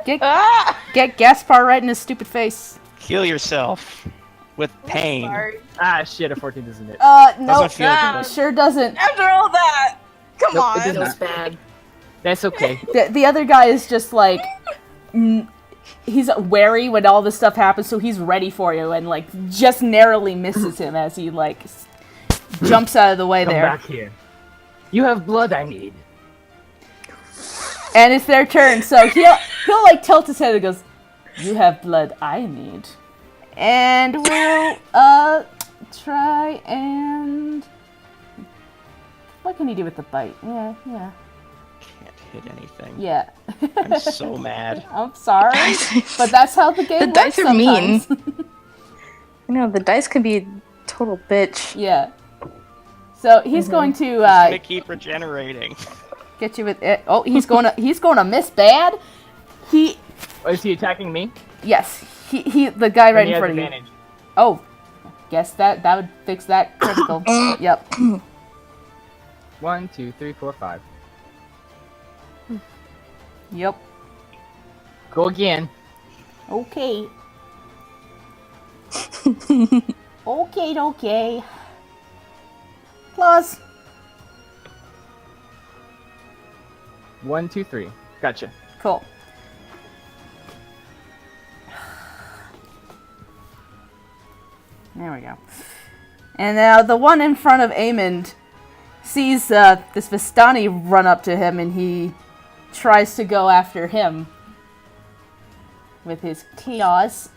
Get Ah! Gaspar right in his stupid face. Heal yourself with pain. Sorry. Ah, shit, a 14 isn't it? No, Doesn't feel good. sure doesn't. After all that, come Nope, it on. does Feels not. bad. That's okay. The other guy is just like, he's wary when all this stuff happens, so he's ready for you, and like just narrowly misses him as he like jumps out of the way Come there. back here. You have blood I need. And it's their turn, so he'll like tilt his head and goes, "You have blood I need." And we'll try and what can he do with the bite? Yeah. Can't hit anything. Yeah. I'm so mad. I'm sorry, but that's how the game The works dice are mean. sometimes. You know, the dice can be a total bitch. Yeah. So he's going to I'm gonna keep regenerating. get you with it. Oh, he's going to miss bad. He Oh, is he attacking me? yes. He the guy right Then he in has front of you. advantage. Oh, guess that would fix that critical. Yep. 1, 2, 3, 4, 5. Yep. Go again. Okay. Okay. Claws. 1, 2, 3. Gotcha. Cool. There we go. And now the one in front of Amond sees this Vistani run up to him, and he tries to go after him with his claws.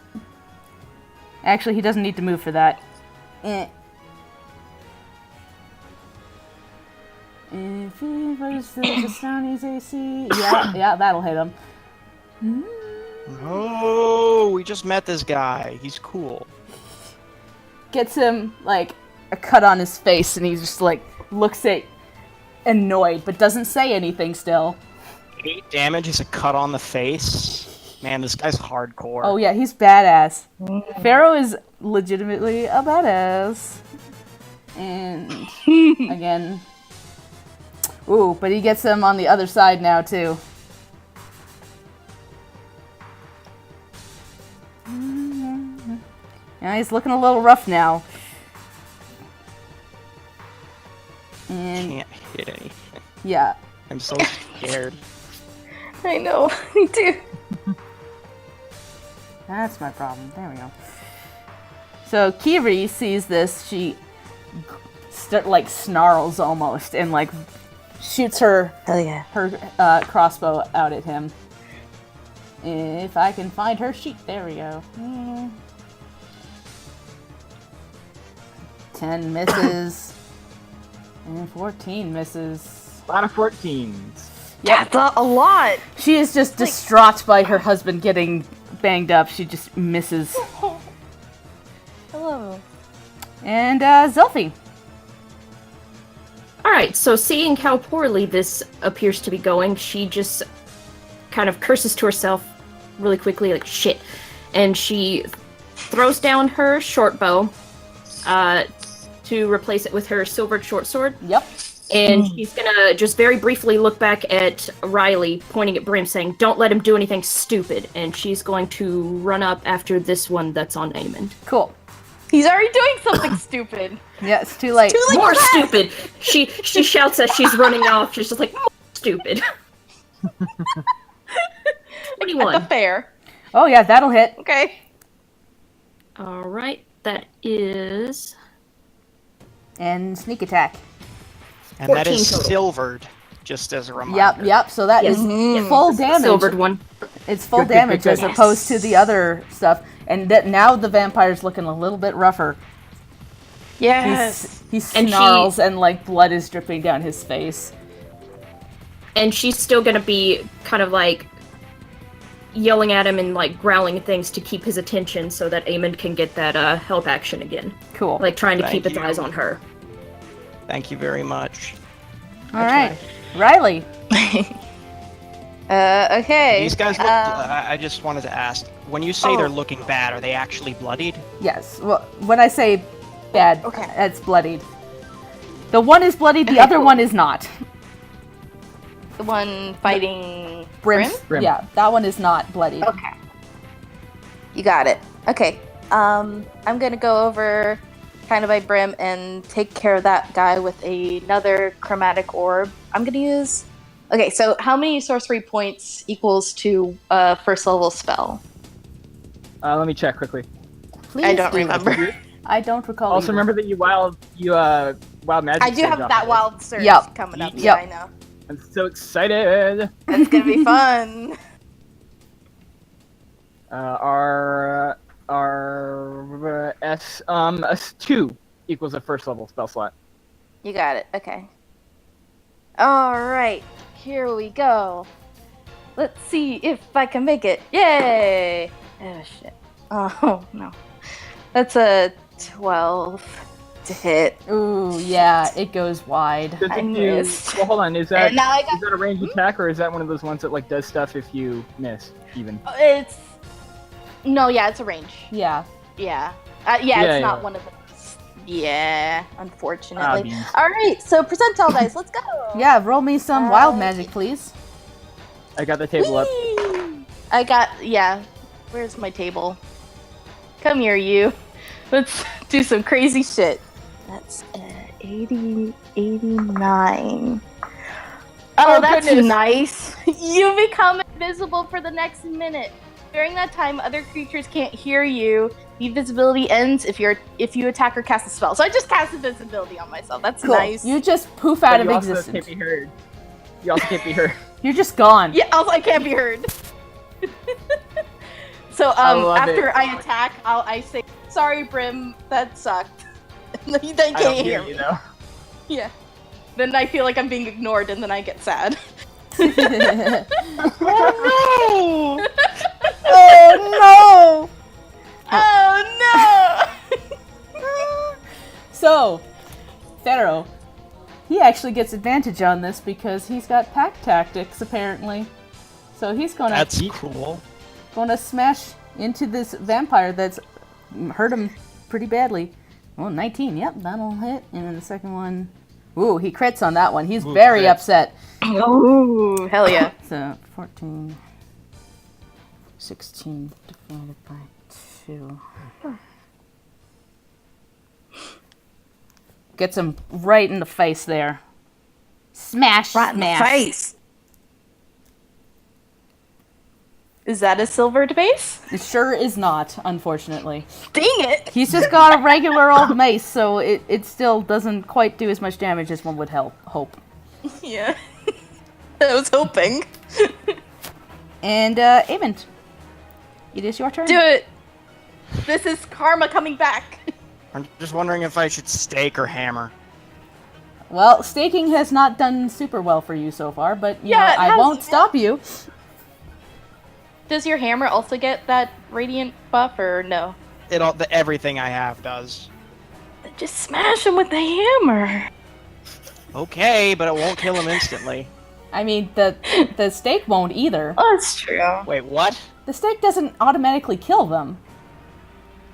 Actually, he doesn't need to move for that. If he was the Vistani's AC, yeah, that'll hit him. Oh, we just met this guy. He's cool. Gets him like a cut on his face, and he just like looks at annoyed, but doesn't say anything still. 8 damage is a cut on the face. Man, this guy's hardcore. Oh yeah, he's badass. Pharaoh is legitimately a badass. And again, ooh, but he gets him on the other side now too. Yeah, he's looking a little rough now. And Can't hit anything. yeah, I'm so scared. I know. Me too. that's my problem. There we go. So Kiri sees this. She like snarls almost and like shoots her Hell yeah. crossbow out at him. If I can find her sheet, there we go. 10 misses and 14 misses. A lot of 14s. Yeah, that's a lot. She is just distraught by her husband getting banged up. She just misses. Hello. And Zelfie. Alright, so seeing how poorly this appears to be going, she just kind of curses to herself really quickly, like, shit. And she throws down her short bow to replace it with her silvered short sword. Yep. And she's gonna just very briefly look back at Riley, pointing at Brim, saying, "Don't let him do anything stupid." And she's going to run up after this one that's on Aemond. Cool. He's already doing something stupid. Yeah, it's too late. More stupid! She shouts as she's running off. She's just like, more stupid. 21. At the fair. Oh yeah, that'll hit. Okay. Alright, that is... And sneak attack. And that 14 is total. silvered, just as a reminder. Yep. So that is full damage. silvered one. It's full Good, good, damage good, as good. opposed to the other stuff. And that now the vampire's looking a little bit rougher. Yes. He And snarls and like blood is dripping down his face. And she's still gonna be kind of like yelling at him and like growling things to keep his attention so that Aemond can get that help action again. Cool. Like trying to Thank keep its you. eyes on her. Thank you very much. All right, Riley. Okay. These guys look. I just wanted to ask. When you say Oh. they're looking bad, are they actually bloodied? Yes. Well, when I say bad, Okay. it's bloodied. The one is bloodied. The Okay, other cool. one is not. The one fighting Brim. Brim. Yeah, that one is not bloodied. Okay. You got it. Okay. I'm gonna go over kind of by Brim and take care of that guy with another chromatic orb. I'm gonna use. Okay, so how many sorcery points equals to first level spell? Let me check quickly. Please I don't do. remember. I don't recall. Also, either. remember that you wild magic. I do surge have off that of it. wild surge Yep. coming up. Yep. Yeah, I know. I'm so excited. It's gonna be fun. Our S2 equals a first level spell slot. You got it. Okay. All right. Here we go. Let's see if I can make it. Yay! Oh shit. Oh no. That's a 12 to hit. Ooh, yeah, it goes wide. Does I it do? missed. Well, hold on. Is that And now I got. is that a ranged attack or is that one of those ones that like does stuff if you miss even? It's. No, yeah, it's a range. Yeah. Yeah. Yeah, It's not yeah. one of those. Yeah, unfortunately. beans. All right, so percentile dice. Let's go. Yeah, roll me some wild magic, please. I got the table up. Whee! I got. Yeah. Where's my table? Come here, you. Let's do some crazy shit. That's 89. Oh, that's goodness. nice. You become invisible for the next minute. During that time, other creatures can't hear you. The invisibility ends if you attack or cast a spell. So I just cast invisibility on myself. That's Cool. nice. You just poof out But of you also existence. can't be heard. You also can't be heard. You're just gone. Yeah, also I can't be heard. So I love after it. I attack, I say, "Sorry, Brim, that sucked." And then you I can't don't hear hear me. you though. Yeah. Then I feel like I'm being ignored, and then I get sad. Oh actually gets advantage on this because he's got pack tactics, apparently. So he's That's cool. gonna smash into this vampire that's hurt him pretty badly. Well, 19, yep, that'll hit. And then the second one, ooh, he crits on that one. He's very crit. upset. Ooh, hell yeah. So 14, 16 divided by 2. Gets him right in the face there. Smash, Right in the smash. face. Is that a silvered base? It sure is not, unfortunately. Dang it! He's just got a regular old mace, so it still doesn't quite do as much damage as one would hope. Yeah. I was hoping. And, Amond, it is your turn. Do it! This is karma coming back. I'm just wondering if I should stake or hammer. Well, staking has not done super well for you so far, but you know, Yeah, it I has, won't yeah. stop you. Does your hammer also get that radiant buff, or no? Everything I have does. Just smash him with the hammer. Okay, but it won't kill him instantly. I mean, the stake won't either. Oh, that's true. Wait, what? The stake doesn't automatically kill them.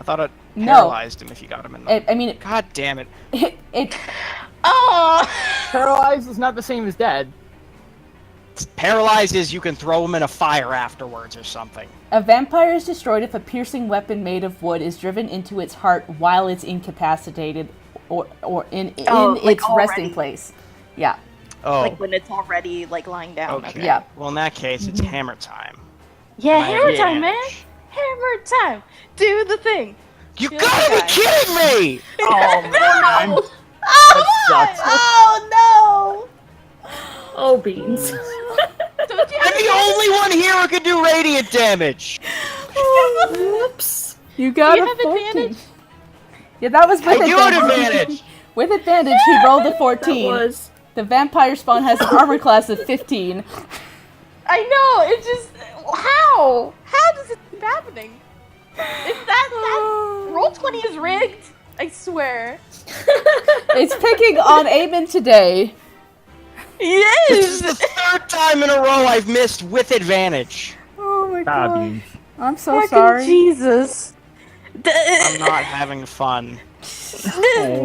I thought it No. paralyzed him if you got him in the... I mean, God damn it. it Oh! Paralyzed is not the same as dead. Paralyzed is you can throw him in a fire afterwards or something. a vampire is destroyed if a piercing weapon made of wood is driven into its heart while it's incapacitated or in Oh, like its resting already. place. Yeah. Oh, Like when it's already like lying down. okay. Yeah. Well, in that case, it's hammer time. Yeah, And I have hammer time, man. advantage. Hammer time. Do the thing. You Kill gotta the be guy. kidding me! Oh man, that sucks. Oh Oh, beans. Don't you I'm have the only one here who can do radiant damage! Whoops. no! You got Do you a have 14. advantage? Yeah, that was with I do have advantage. advantage! With advantage, he rolled a That 14. was. The vampire spawn has an armor class of 15. I know. It just how? How does it keep happening? If that roll 20 is rigged, I swear. It's picking on Eamon today. Yes. This is the third time in a row I've missed with advantage. Oh my Ah, god. beans. I'm so Fucking sorry. Jesus. I'm not having fun.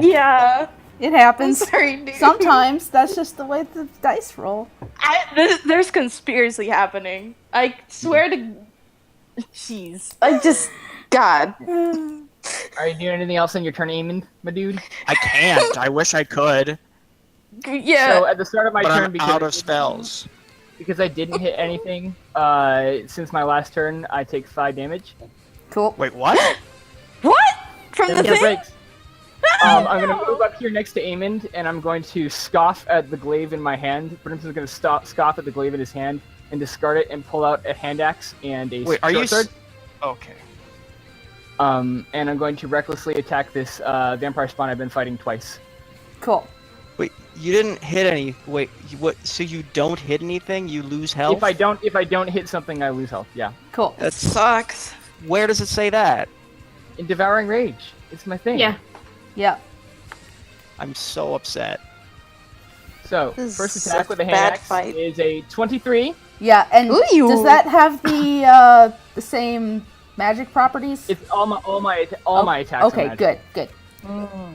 Yeah. It I'm happens. sorry, dude. Sometimes that's just the way the dice roll. There's conspiracy happening. I swear to. Jeez. I just. God. Are you doing anything else on your turn, Eamon, my dude? I can't. I wish I could, Yeah. So at the start of my but turn, I'm because out of spells. because I didn't hit anything since my last turn, I take 5 damage. Cool. Wait, what? What? From the Damage thing? breaks. I'm gonna move up here next to Amond, and I'm going to scoff at the glaive in my hand. Brimson's gonna scoff at the glaive in his hand and discard it and pull out a hand axe and a Wait, are you? short sword. Okay. And I'm going to recklessly attack this vampire spawn I've been fighting twice. Cool. Wait, you didn't hit any. Wait, what? So you don't hit anything? You lose health? If I don't hit something, I lose health. Yeah. Cool. That sucks. Where does it say that? In Devouring Rage, it's my thing. Yeah. Yeah. I'm so upset. So This first is attack such with a a hand bad axe fight. is a 23. Yeah, and Ooh. does that have the same magic properties? It's all my attacks. are Okay, magic. good.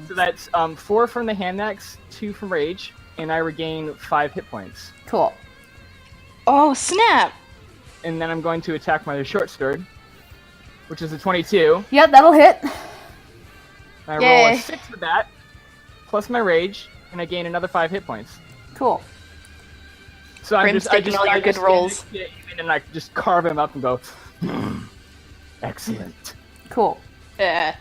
So that's 4 from the hand axe, 2 from rage, and I regain 5 hit points. Cool. Oh, snap. And then I'm going to attack my short sword, which is a 22. Yeah, that'll hit. I roll a Yay. 6 with that, plus my rage, and I gain another 5 hit points. Cool. So Brim's taking all your good rolls. And I just carve him up and go, excellent. Cool. Yeah.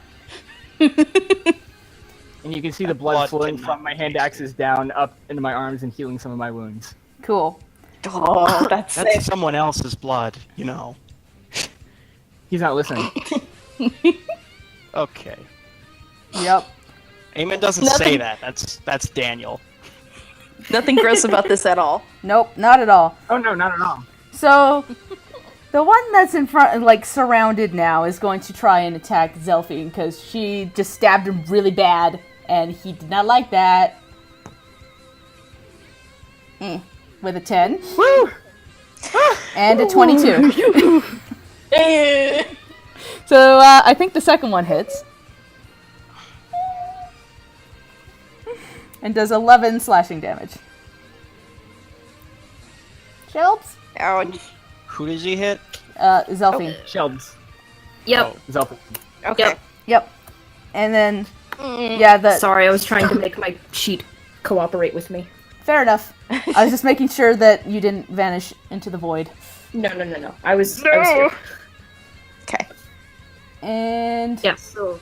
And you can see the blood Blood flowing cannot from my hand axes down up into my arms and healing some of my wounds. Cool. Oh, that's That's sick. someone else's blood, you know. He's not listening. Okay. Yep. Eamon doesn't say Nothing- that. That's Daniel. Nothing gross about this at all. Nope, not at all. Oh no, not at all. So, the one that's in front, like, surrounded now is going to try and attack Zelfine, because she just stabbed him really bad, and he did not like that. with a 10 Woo! and a 22. So I think the second one hits. And does 11 slashing damage. Shelbs? Ouch. Who does he hit? Zelfine. Shelves. Yep. Zelfin. Okay. Yep. Yep. And then, yeah, Sorry, I was trying to make my sheet cooperate with me. fair enough. I was just making sure that you didn't vanish into the void. No. I was here. Okay. And Yeah. So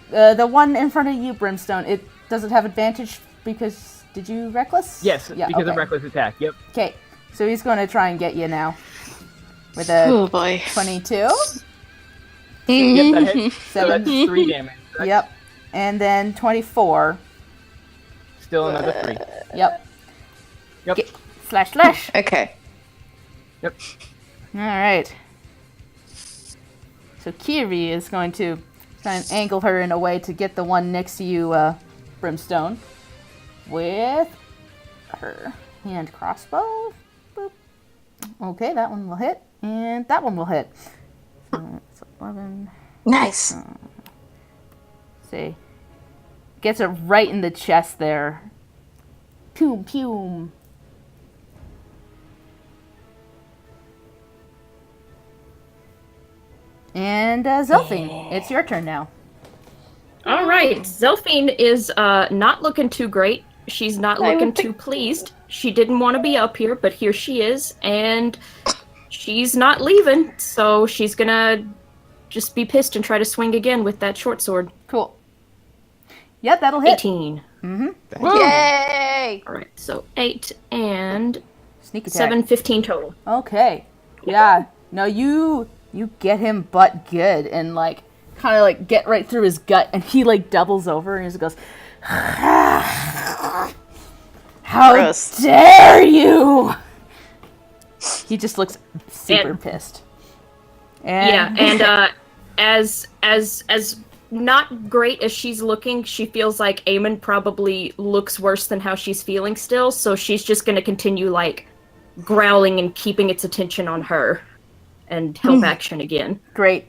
the one in front of you, Brimstone, does it have advantage because did you reckless? Yes, Yeah, because of okay. reckless attack. Yep. Okay, so he's going to try and get you now with a Oh boy. 22. Yep, that hits. So 7. that's 3 damage. Yep, and then 24. Still another 3. Yep. Yep. Slash. Okay. Yep. All right. So Kiri is going to try and angle her in a way to get the one next to you, Brimstone, with her hand crossbow. Boop. Okay, that one will hit, and that one will hit. So it's 11. Nice. See, gets it right in the chest there. Pew pew. And Zelfine, it's your turn now. all right, Zelfine is not looking too great. She's not I would looking think- too pleased. She didn't want to be up here, but here she is, and she's not leaving. So she's gonna just be pissed and try to swing again with that short sword. Cool. Yep, that'll hit. 18. Yay! All right, so 8 and Sneak attack. 7, 15 total. Okay. Yeah. No, you get him butt good and like kind of like get right through his gut and he like doubles over and just goes, "How Gross. dare you!" He just looks super And- pissed. And Yeah, and as not great as she's looking, she feels like Eamon probably looks worse than how she's feeling still, so she's just gonna continue like growling and keeping its attention on her and help action again. great.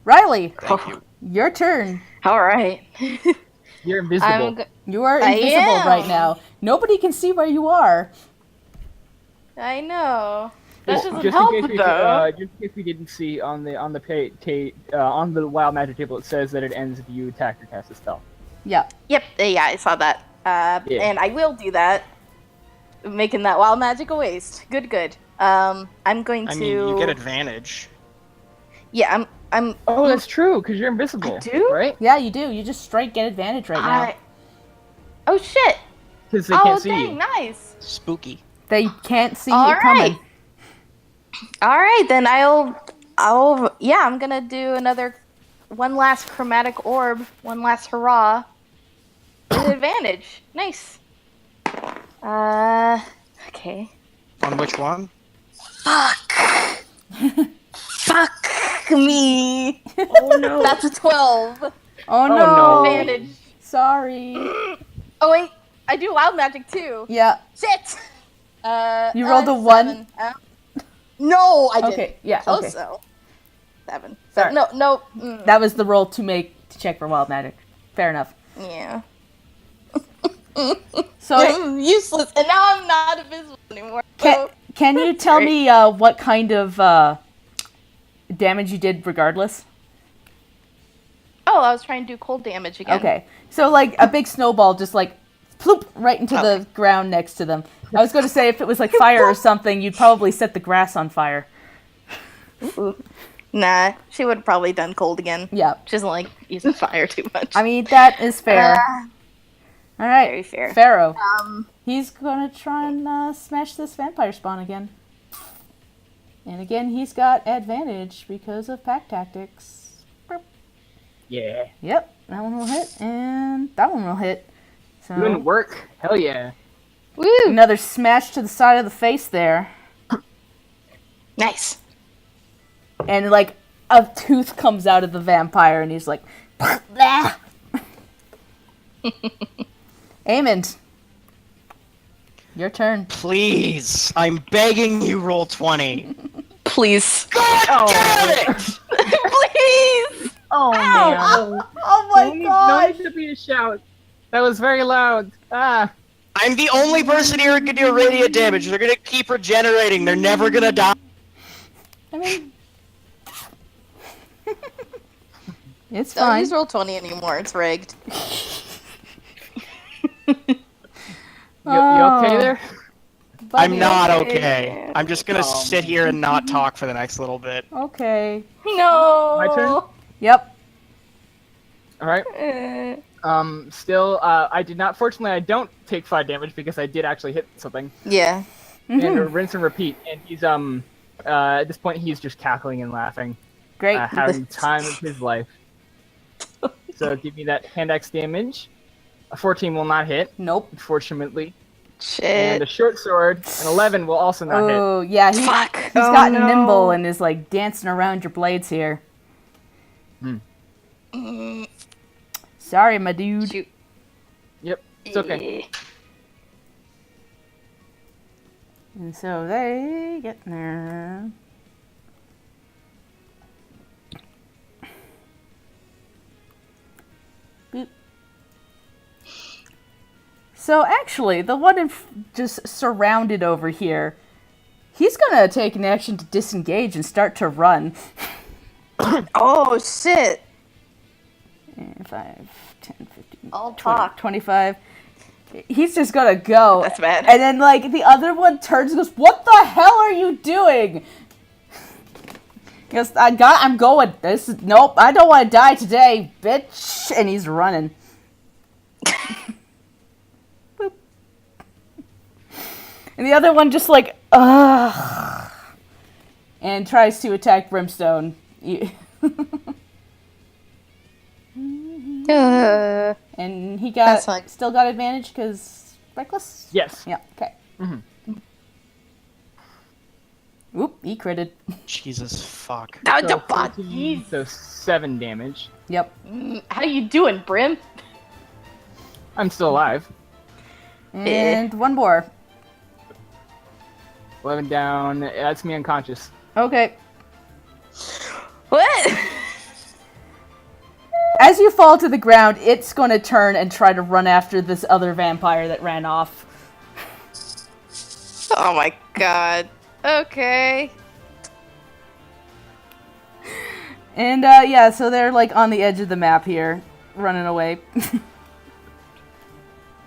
Riley, Thank you. your turn. All right. You're invisible. You are I invisible am. right now. Nobody can see where you are. I know. That Just, doesn't just help in case though. just in case we didn't see on the on the wild magic table, it says that it ends if you attack or cast a spell. Yeah. Yep. Yeah, I saw that. Yeah. And I will do that. Making that wild magic a waste. Good. I'm going to. I mean, you get advantage. Yeah, I'm. Oh, that's true because you're invisible. I do? Right? Yeah, you do. You just straight get advantage right now. Oh shit! Because they Oh can't see dang, you. nice. Spooky. They can't see All you coming. right. All right, then I'm gonna do one last chromatic orb, one last hurrah with advantage. Nice. Okay. On which one? Fuck me. Oh no. That's a 12 Oh no. no. advantage. Sorry. Oh wait, I do wild magic too. Yeah. Shit. You rolled a 1? 7. No, I didn't. Okay. Yeah. Close Okay. though. 7. Sorry. No. That was the roll to check for wild magic. Fair enough. Yeah. So I'm useless, and now I'm not invisible anymore. can you tell me what kind of damage you did regardless? Oh, I was trying to do cold damage again. Okay. So like a big snowball just like ploop right into the ground next to them. I was going to say if it was like fire or something, you'd probably set the grass on fire. Ooh. Nah, she would have probably done cold again. Yeah. She doesn't like using fire too much. I mean, that is fair. All right. very fair. Pharaoh. He's going to try and smash this vampire spawn again. And again, he's got advantage because of pack tactics. Burp. Yeah. Yep, that one will hit, and that one will hit. So Doing work. Hell yeah. Woo! another smash to the side of the face there. Nice. And like a tooth comes out of the vampire, and he's like, "Blah." Amond. Your turn. Please, I'm begging you, roll 20. Please. God damn it! Please! Oh man! Oh my No gosh! need to be a shout. That was very loud. Ah. I'm the only person here who can do radiant damage. They're gonna keep regenerating. They're never gonna die. I mean, it's Don't fine. use roll 20 anymore. It's rigged. You okay there? I'm Buddy, not okay. okay. I'm just gonna sit here and not talk for the next little bit. Okay. No. My turn? Yep. All right. Still, I did not. Fortunately, I don't take 5 damage because I did actually hit something. Yeah. And rinse and repeat. And he's at this point he's just cackling and laughing, Great. having the time of his life. So give me that hand axe damage. A 14 will not hit, Nope. unfortunately. Shit. And a short sword, an 11 will also not hit. Oh, yeah, Fuck. he's gotten nimble and is like dancing around your blades here. Sorry, my dude. Shoot. Yep, it's okay. And so they get there. Boop. So actually, the one just surrounded over here, he's gonna take an action to disengage and start to run. Oh, shit. And 5, 10, 15, I'll 20, talk. 25. He's just gonna go. That's bad. And then, like, the other one turns and goes, "What the hell are you doing?" He goes, I'm going. Nope, I don't want to die today, bitch. And he's running. Boop. And the other one just like, ugh. And tries to attack Brimstone. And he That's fine. still got advantage because reckless? Yes. Yeah, okay. Oop, he critted. Jesus fuck. So 14, so 7 damage. Yep. How you doing, Brim? I'm still alive. And one more. 11 down. That's me unconscious. Okay. What? As you fall to the ground, it's going to turn and try to run after this other vampire that ran off. Oh my god. Okay. And, yeah, so they're, like, on the edge of the map here, running away.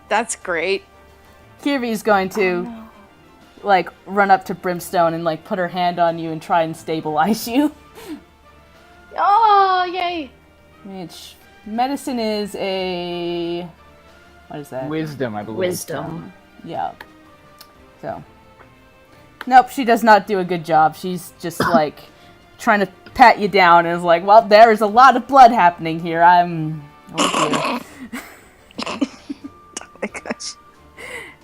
That's great. Kirby's going to, like, run up to Brimstone and, like, put her hand on you and try and stabilize you. Oh, yay. Which, medicine is a... What is that? Wisdom, I believe. Wisdom. Yeah. So. Nope, she does not do a good job. She's just, like, trying to pat you down and is like, well, there is a lot of blood happening here. Oh, dear. Oh my gosh.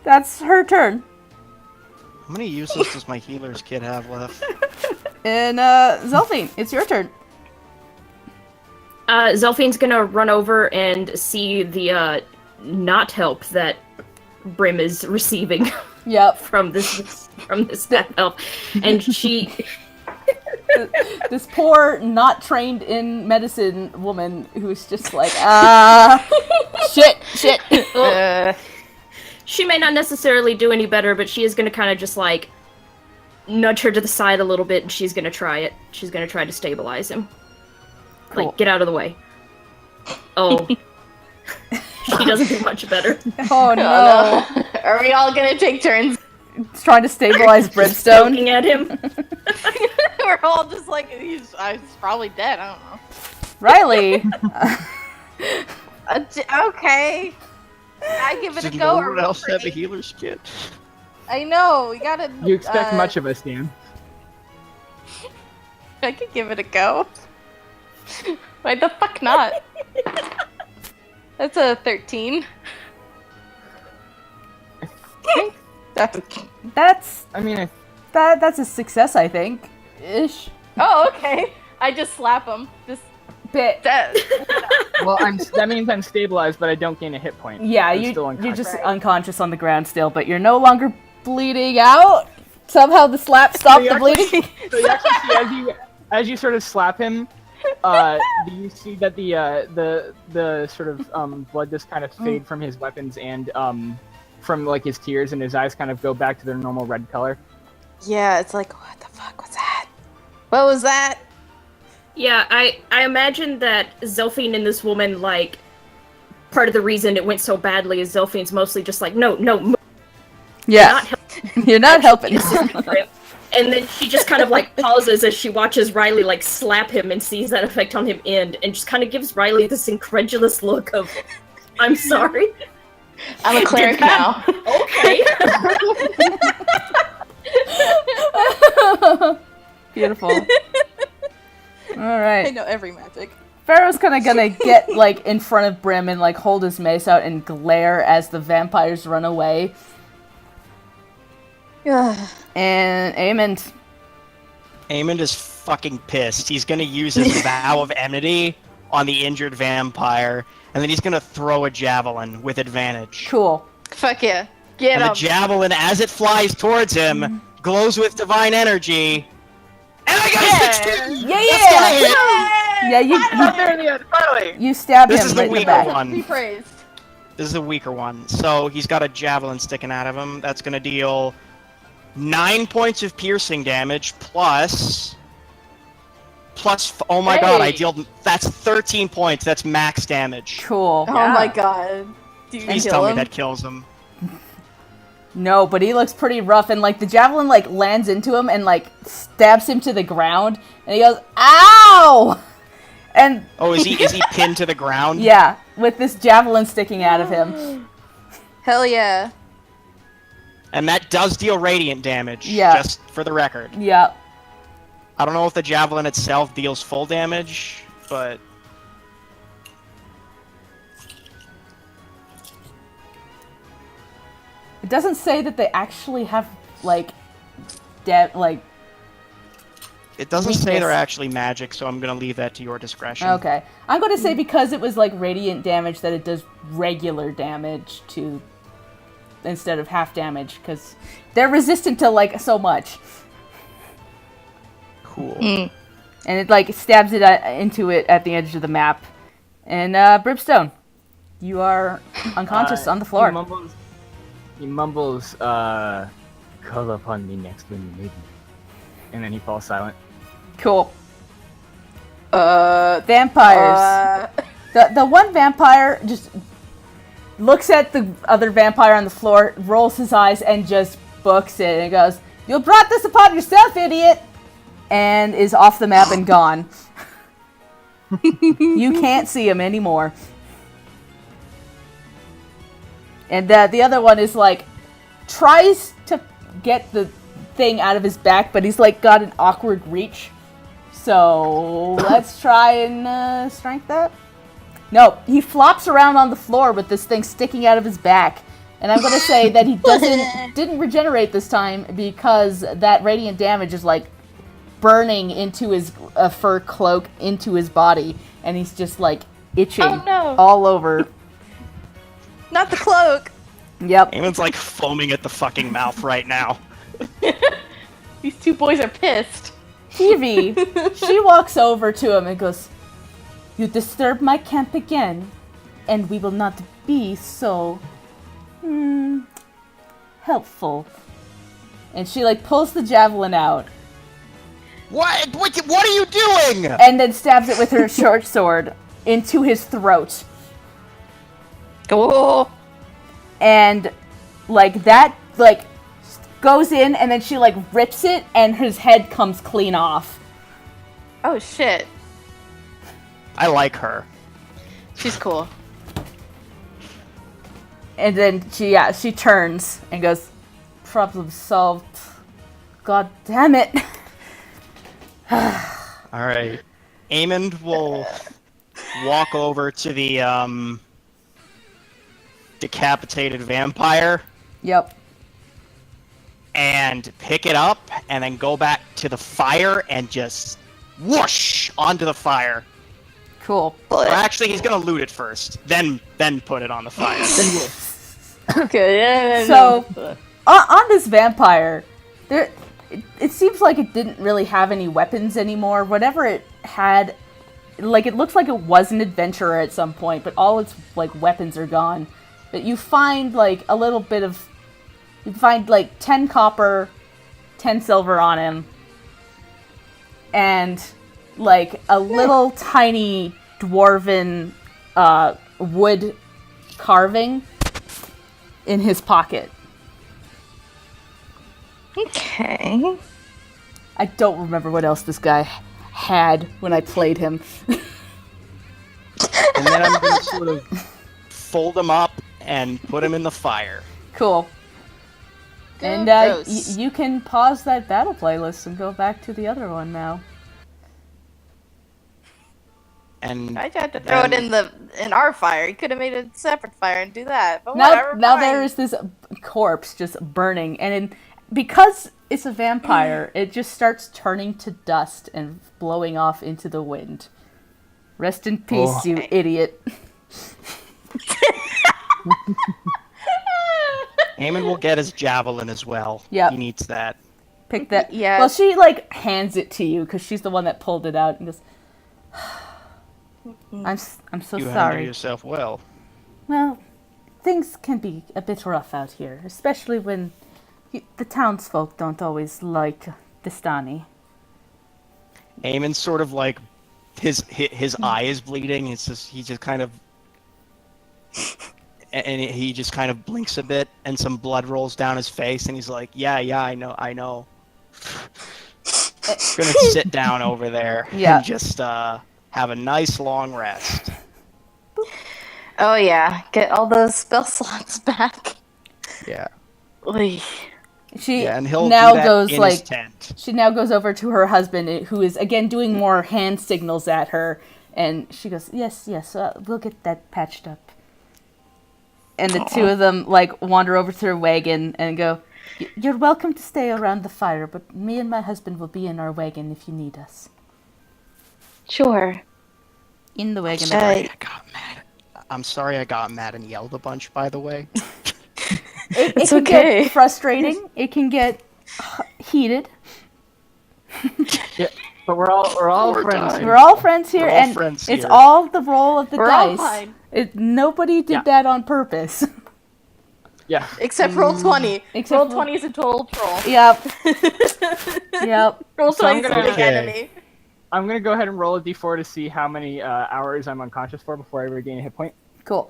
That's her turn. How many uses does my healer's kit have left? And, Zelfine, it's your turn. Zelfine's gonna run over and see the not help that Brim is receiving Yep. from this half elf, and she This poor, not trained in medicine woman who's just like, shit. she may not necessarily do any better, but she is gonna kind of just like nudge her to the side a little bit, and she's gonna try it. She's gonna try to stabilize him. Cool. Like, get out of the way. Oh. She doesn't do much better. Oh no. Oh, no. Are we all gonna take turns? It's trying to stabilize Brimstone. Looking at him. We're all just like, he's probably dead. I don't know. Riley. Okay. I give it a Did go. no or one else have a pretty. healer's kit? I know. We gotta. You expect much of us, Dan. I could give it a go. Why the fuck not? That's a 13. That's I mean, that's a success, I think. Ish. Oh, okay. I just slap him. Just Bit. Well, that means I'm stabilized, but I don't gain a hit point. Yeah, I'm still you're just Right. unconscious on the ground still, but you're no longer bleeding out. Somehow the slap stopped the bleeding. So you actually see as you sort of slap him, do you see that the sort of blood just kind of fade from his weapons and from like his tears, and his eyes kind of go back to their normal red color. Yeah, it's like, what the fuck was that? What was that? Yeah, I imagine that Zelphine and this woman, like, part of the reason it went so badly is Zelphine's mostly just like, no, Yeah, not help. you're not helping. And then she just kind of like pauses as she watches Riley like slap him and sees that effect on him end, and just kind of gives Riley this incredulous look of, I'm sorry. I'm a cleric now. Okay. Beautiful. All right. know every magic. Pharaoh's kind of gonna get like in front of Brim and like hold his mace out and glare as the vampires run away. And Aemond. Aemond is fucking pissed. He's gonna use his vow of enmity on the injured vampire, and then he's gonna throw a javelin with advantage. Cool. Fuck yeah. Get And him. the javelin, as it flies towards him, glows with divine energy. And I got a 16! Yeah, That's gonna hit! Yeah, you stab This him is the right in the weaker back. Be one. praised. This is the weaker one. So he's got a javelin sticking out of him. That's gonna deal 9 points of piercing damage plus. Oh my god, I Hey. dealt. That's 13 points. That's max damage. Cool. Oh my god. Do you Please kill tell him? me that kills him. No, but he looks pretty rough, and like the javelin like lands into him and like stabs him to the ground, and he goes, "Ow!" And Oh, is he pinned to the ground? yeah, with this javelin sticking out of him. Hell yeah. And that does deal radiant damage. Yeah. Just for the record. Yep. I don't know if the javelin itself deals full damage, but It doesn't say that they actually have like like. it doesn't say they're Weakness. actually magic, so I'm gonna leave that to your discretion. Okay, I'm going to say because it was like radiant damage that it does regular damage to instead of half damage because they're resistant to like so much, Cool. and it like stabs it into it at the edge of the map. And Brimstone, you are unconscious on the floor. He mumbles, call upon me next when you need me. And then he falls silent. Cool. Vampires. The one vampire just looks at the other vampire on the floor, rolls his eyes, and just books it, and goes, "You brought this upon yourself, idiot!" And is off the map and gone. You can't see him anymore. And the other one is like, tries to get the thing out of his back, but he's like got an awkward reach. So let's try and strength that. No, he flops around on the floor with this thing sticking out of his back. And I'm going to say that he didn't regenerate this time because that radiant damage is like burning into his fur cloak into his body, and he's just like itching Oh, no. all over. Not the cloak. Yep. Eamon's like foaming at the fucking mouth right now. These two boys are pissed. Evie, she walks over to him and goes, "You disturb my camp again, and we will not be so helpful." And she like pulls the javelin out What are you doing? and then stabs it with her short sword into his throat. Oh. And like that like goes in, and then she like rips it, and his head comes clean off. Oh shit. I like her. She's cool. And then she turns and goes, "Problem solved. God damn it." Alright. Aemond will walk over to the decapitated vampire Yep. and pick it up and then go back to the fire and just whoosh onto the fire. Cool. Well, actually, he's gonna loot it first, then put it on the fire. Okay. Yeah, So, on this vampire, it seems like it didn't really have any weapons anymore. Whatever it had, like, it looks like it was an adventurer at some point, but all its, like, weapons are gone. But you find, like, a little bit of... You find, like, 10 copper, 10 silver on him, and, like, a little tiny dwarven wood carving in his pocket. Okay. I don't remember what else this guy had when I played him. And then I'm gonna sort of fold him up and put him in the fire. Cool. And gross. you can pause that battle playlist and go back to the other one now. And I tried to throw it in our fire. You could have made a separate fire and do that. But Now whatever. now fine. there is this corpse just burning, and because it's a vampire, it just starts turning to dust and blowing off into the wind. Rest in peace, you idiot. Eamon will get his javelin as well. Yep. He needs that. Pick that. Yeah. Well, she like hands it to you because she's the one that pulled it out and goes, I'm so You handle sorry. yourself well. Well, things can be a bit rough out here, especially when the townsfolk don't always like Distani. Eamon's sort of like his eye is bleeding. He just kind of and he just kind of blinks a bit, and some blood rolls down his face, and he's like, "Yeah, I know." Gonna sit down over there and just have a nice long rest. Oh yeah, get all those spell slots back. Yeah. Oy. She Yeah, and he'll now do that goes in like his tent. she now goes over to her husband, who is again doing more hand signals at her, and she goes, "Yes, we'll get that patched up." And the two of them like wander over to their wagon and go, "You're welcome to stay around the fire, but me and my husband will be in our wagon if you need us." Sure. In the wagon. Sorry, I got mad. I'm sorry I got mad and yelled a bunch, by the way. It It's can okay. get frustrating. It can get heated. Yeah, but we're all friends. We're all friends here, We're all and friends it's here. all the roll of the We're all dice. fine. Nobody did Yeah. that on purpose. Yeah. Except roll 20. Except roll for- 20 is a total troll. Yep. Yep. Roll So I'm 20 is a gonna- big Okay. enemy. I'm gonna go ahead and roll a d4 to see how many hours I'm unconscious for before I regain a hit point. Cool.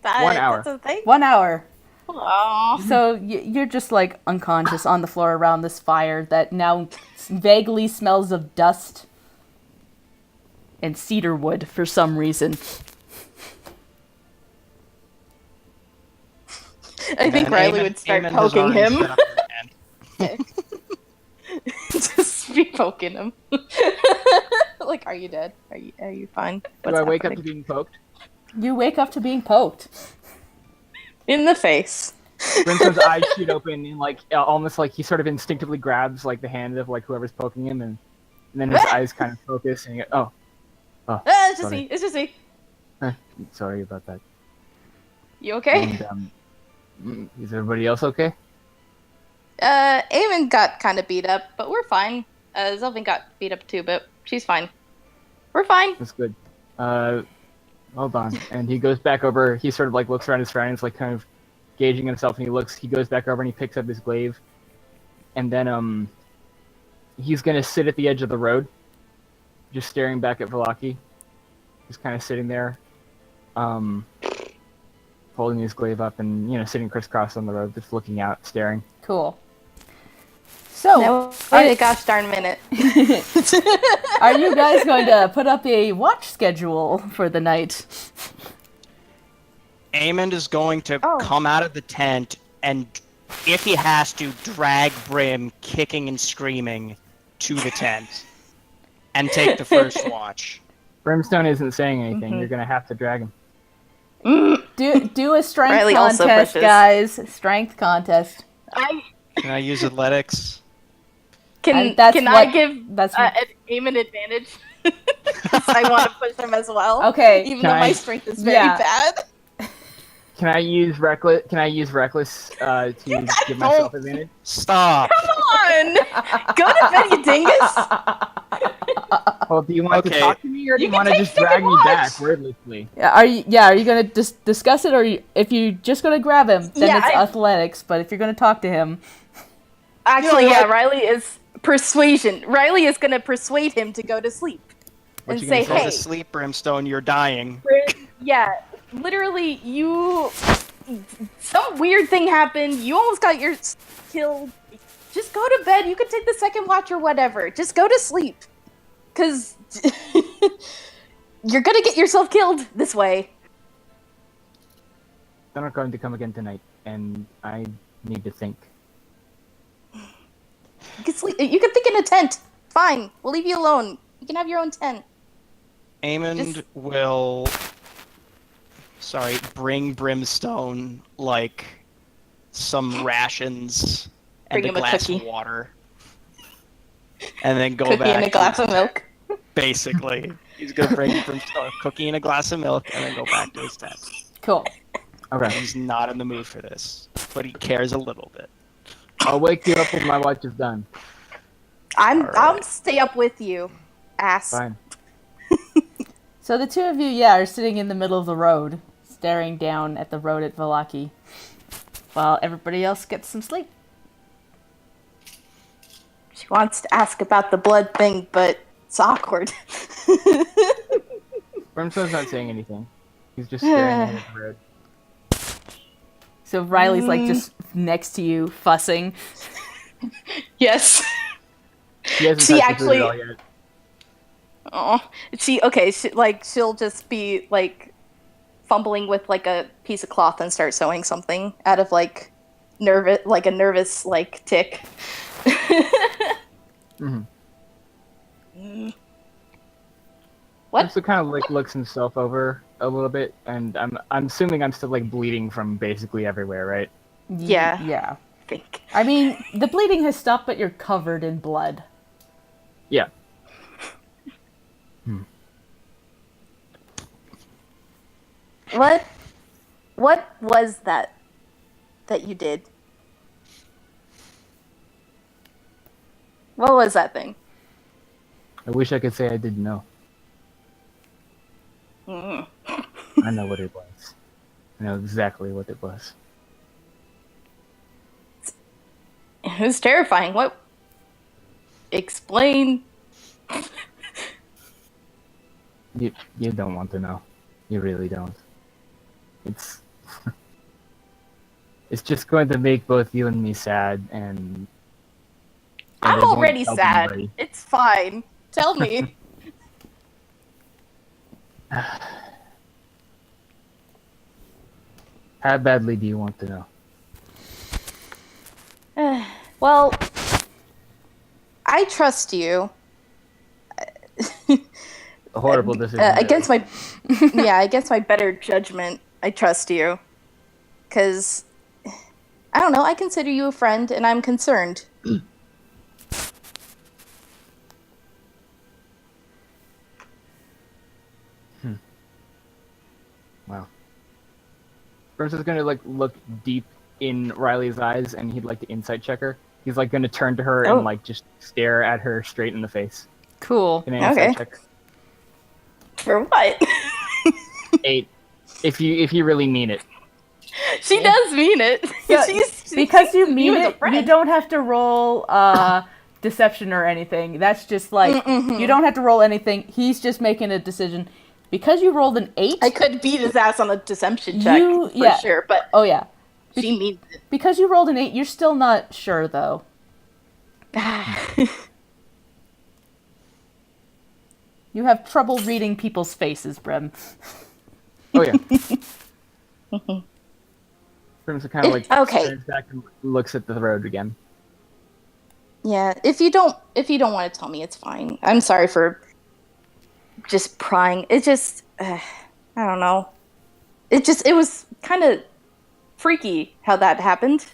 1 hour. That's a thing? 1 hour. Aw. So you're just like unconscious on the floor around this fire that now vaguely smells of dust and cedar wood for some reason. I think And Riley Eamon- would start Eamon has poking already him. set up his hand. Just be poking him. Like, are you dead? Are you fine? Do I wake up to happening? being poked? You wake up to being poked. In the face. Brimstone's eyes shoot open and like almost like he sort of instinctively grabs like the hand of like whoever's poking him, and then his eyes kind of focus and he goes, oh, It's just sorry. me. It's just me. Sorry about that. You okay? And is everybody else okay? Eamon got kind of beat up, but we're fine. Zelvin got beat up too, but she's fine. We're fine. That's good. Hold on. And he goes back over. He sort of like looks around his surroundings, like kind of gauging himself, and he goes back over and he picks up his glaive, and then he's gonna sit at the edge of the road, just staring back at Velaki, just kind of sitting there, holding his glaive up and sitting crisscross on the road, just looking out, staring. Cool. So, No, wait a gosh darn minute. are you guys going to put up a watch schedule for the night? Eamon is going to Oh. come out of the tent and, if he has to, drag Brim, kicking and screaming, to the tent and take the first watch. Brimstone isn't saying anything. You're gonna have to drag him. Do a strength Riley also contest, pushes. guys. Strength contest. Can I use athletics? Can that's I what- give that's an Eamon advantage? I want to push him as well. Okay. Even Can though my I- strength is very Yeah. bad. Can I use reckless? Can I use reckless to give myself advantage? Stop. Come on! Go to bed, you dingus! Well, do you want to Okay. talk to me, or do You you can want to take just second drag me watch. back wordlessly? Are you gonna discuss it, or if you just gonna grab him, then Yeah, it's I- athletics. But if you're gonna talk to him, Actually, You know yeah, what? Riley is persuasion. Riley is gonna persuade him to go to sleep. What And you gonna say, Go hey, to sleep, Brimstone. You're dying. yeah, literally, some weird thing happened. You almost got killed. Just go to bed. You could take the second watch or whatever. Just go to sleep. Because you're gonna get yourself killed this way. They're not going to come again tonight, and I need to think. You can sleep. You can think in a tent. Fine. We'll leave you alone. You can have your own tent. Aemond Just- will, bring Brimstone like some rations and Bring a him a glass cookie. of water, and then go Cookie back. and a glass of milk. Basically, he's gonna bring Brimstone a cookie and a glass of milk, and then go back to his tent. cool. Okay, He's not in the mood for this, but he cares a little bit. I'll wake you up when my watch is done. I'll Alright. stay up with you, ass. Fine. So the two of you, are sitting in the middle of the road, staring down at the road at Valaki, while everybody else gets some sleep. She wants to ask about the blood thing, but it's awkward. Brimstone's not saying anything. He's just staring at the road. So Riley's like just next to you, fussing. Yes. He hasn't She touched the food at actually- all yet. Oh, she'll just be like fumbling with like a piece of cloth and start sewing something out of like a nervous like tick. Mhm. What? Brimstone kind of like looks himself over a little bit, and I'm assuming I'm still like bleeding from basically everywhere, right? Yeah. Yeah. I think. I mean, the bleeding has stopped, but you're covered in blood. Yeah. What was that you did? What was that thing? I wish I could say I didn't know. Mm. I know what it was. I know exactly what it was. It was terrifying. What? Explain. You don't want to know. You really don't. It's it's just going to make both you and me sad, and I'm it won't already help sad. anybody. It's fine. Tell me. How badly do you want to know? Well, I trust you. A horrible decision. Against my against my better judgment, I trust you. Cause I don't know, I consider you a friend and I'm concerned. Wow. Burns is gonna like look deep in Riley's eyes, and he'd like to insight check her. He's like gonna turn to her Oh. and like just stare at her straight in the face. Cool. Can I insight Okay. check? For what? 8. If you really mean it. She does mean it. Yeah, She's Because you mean as a it, you friend. don't have to roll deception or anything. That's just like, you don't have to roll anything. He's just making a decision. Because you rolled an 8, I could beat his ass on a deception check for yeah. sure, but oh yeah. she means it. Because you rolled an 8, you're still not sure though. You have trouble reading people's faces, Brem. Oh yeah. Burns kind of like Okay. turns back and looks at the road again. Yeah, if you don't want to tell me, it's fine. I'm sorry for just prying. It just, I don't know. It was kind of freaky how that happened.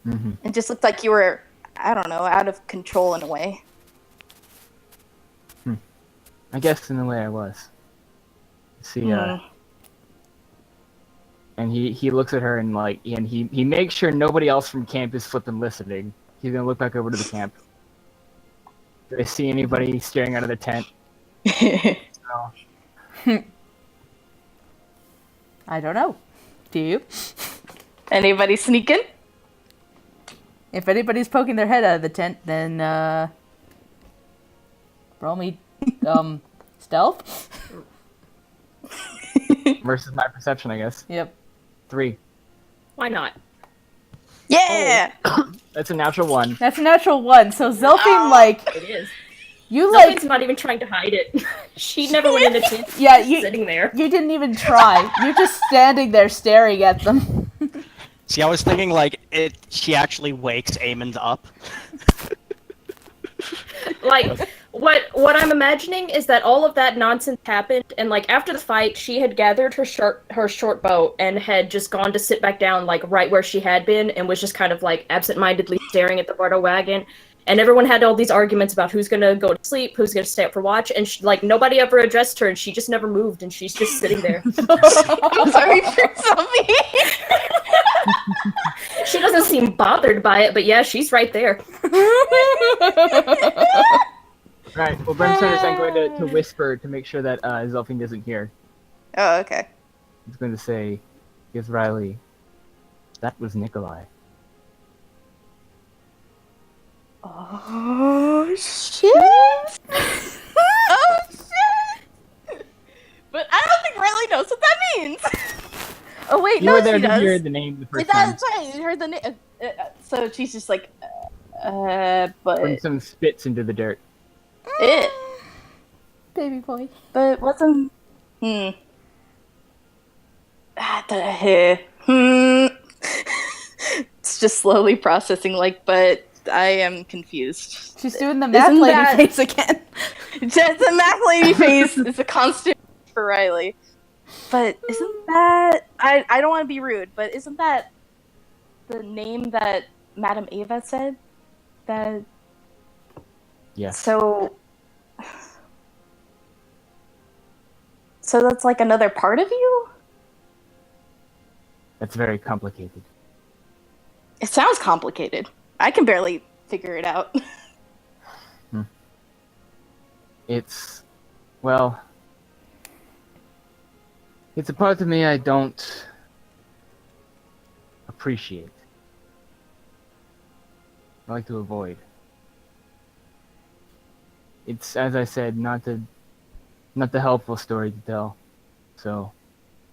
Mm-hmm. It just looked like you were, I don't know, out of control in a way. I guess in a way I was. See, and he looks at her and he makes sure nobody else from camp is flipping listening. He's gonna look back over to the camp. Do I see anybody staring out of the tent? No. I don't know. Do you? Anybody sneaking? If anybody's poking their head out of the tent, then roll me stealth. Versus my perception, I guess. Yep. 3. Why not? Yeah. That's a natural 1. That's a natural 1. So Zelfine, It is. you Zoe's not even trying to hide it. She never went into tent. Yeah, She's sitting there. You didn't even try. You're just standing there staring at them. See, I was thinking she actually wakes Eamon up. Like, what I'm imagining is that all of that nonsense happened, and like after the fight, she had gathered her short bow and had just gone to sit back down, like right where she had been, and was just kind of like absentmindedly staring at the Bardo wagon. And everyone had all these arguments about who's gonna go to sleep, who's gonna stay up for watch, and nobody ever addressed her, and she just never moved, and she's just sitting there. I'm sorry for Zoe. She doesn't seem bothered by it, but yeah, she's right there. Right. Well, Brimstone is then going to whisper to make sure that Zelfine doesn't hear. Oh, okay. He's going to say, "Give Riley. That was Nikolai." Oh shit! Oh shit! But I don't think Riley knows what that means. Oh wait, You no, were there she to does. hear the name the first Wait, time. that's right. You heard the name. So she's just like, but Brimstone spits into the dirt. it. Baby boy. But wasn't. It's just slowly processing. But I am confused. She's doing the math Isn't lady that- face again. Just a math lady face is a constant for Riley. But isn't that I don't want to be rude, but isn't that the name that Madame Ava said? That Yes. so that's like another part of you? That's very complicated. It sounds complicated. I can barely figure it out. It's, well, it's a part of me I don't appreciate. I like to avoid. It's, as I said, not the helpful story to tell. So,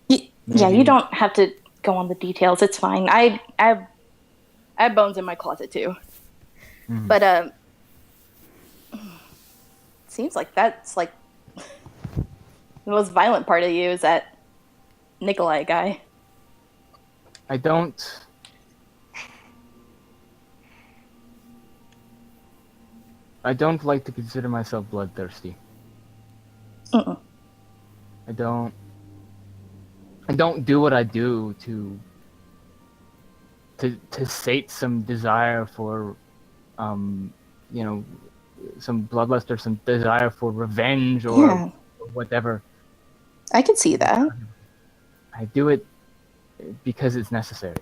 Yeah, maybe- you don't have to go on the details. It's fine. I have bones in my closet too. Mhm. But seems like that's like the most violent part of you is that Nikolai guy. I don't like to consider myself bloodthirsty. Mm-mm. I don't do what I do to sate some desire for some bloodlust or some desire for revenge or Yeah, whatever. I can see that. I do it because it's necessary.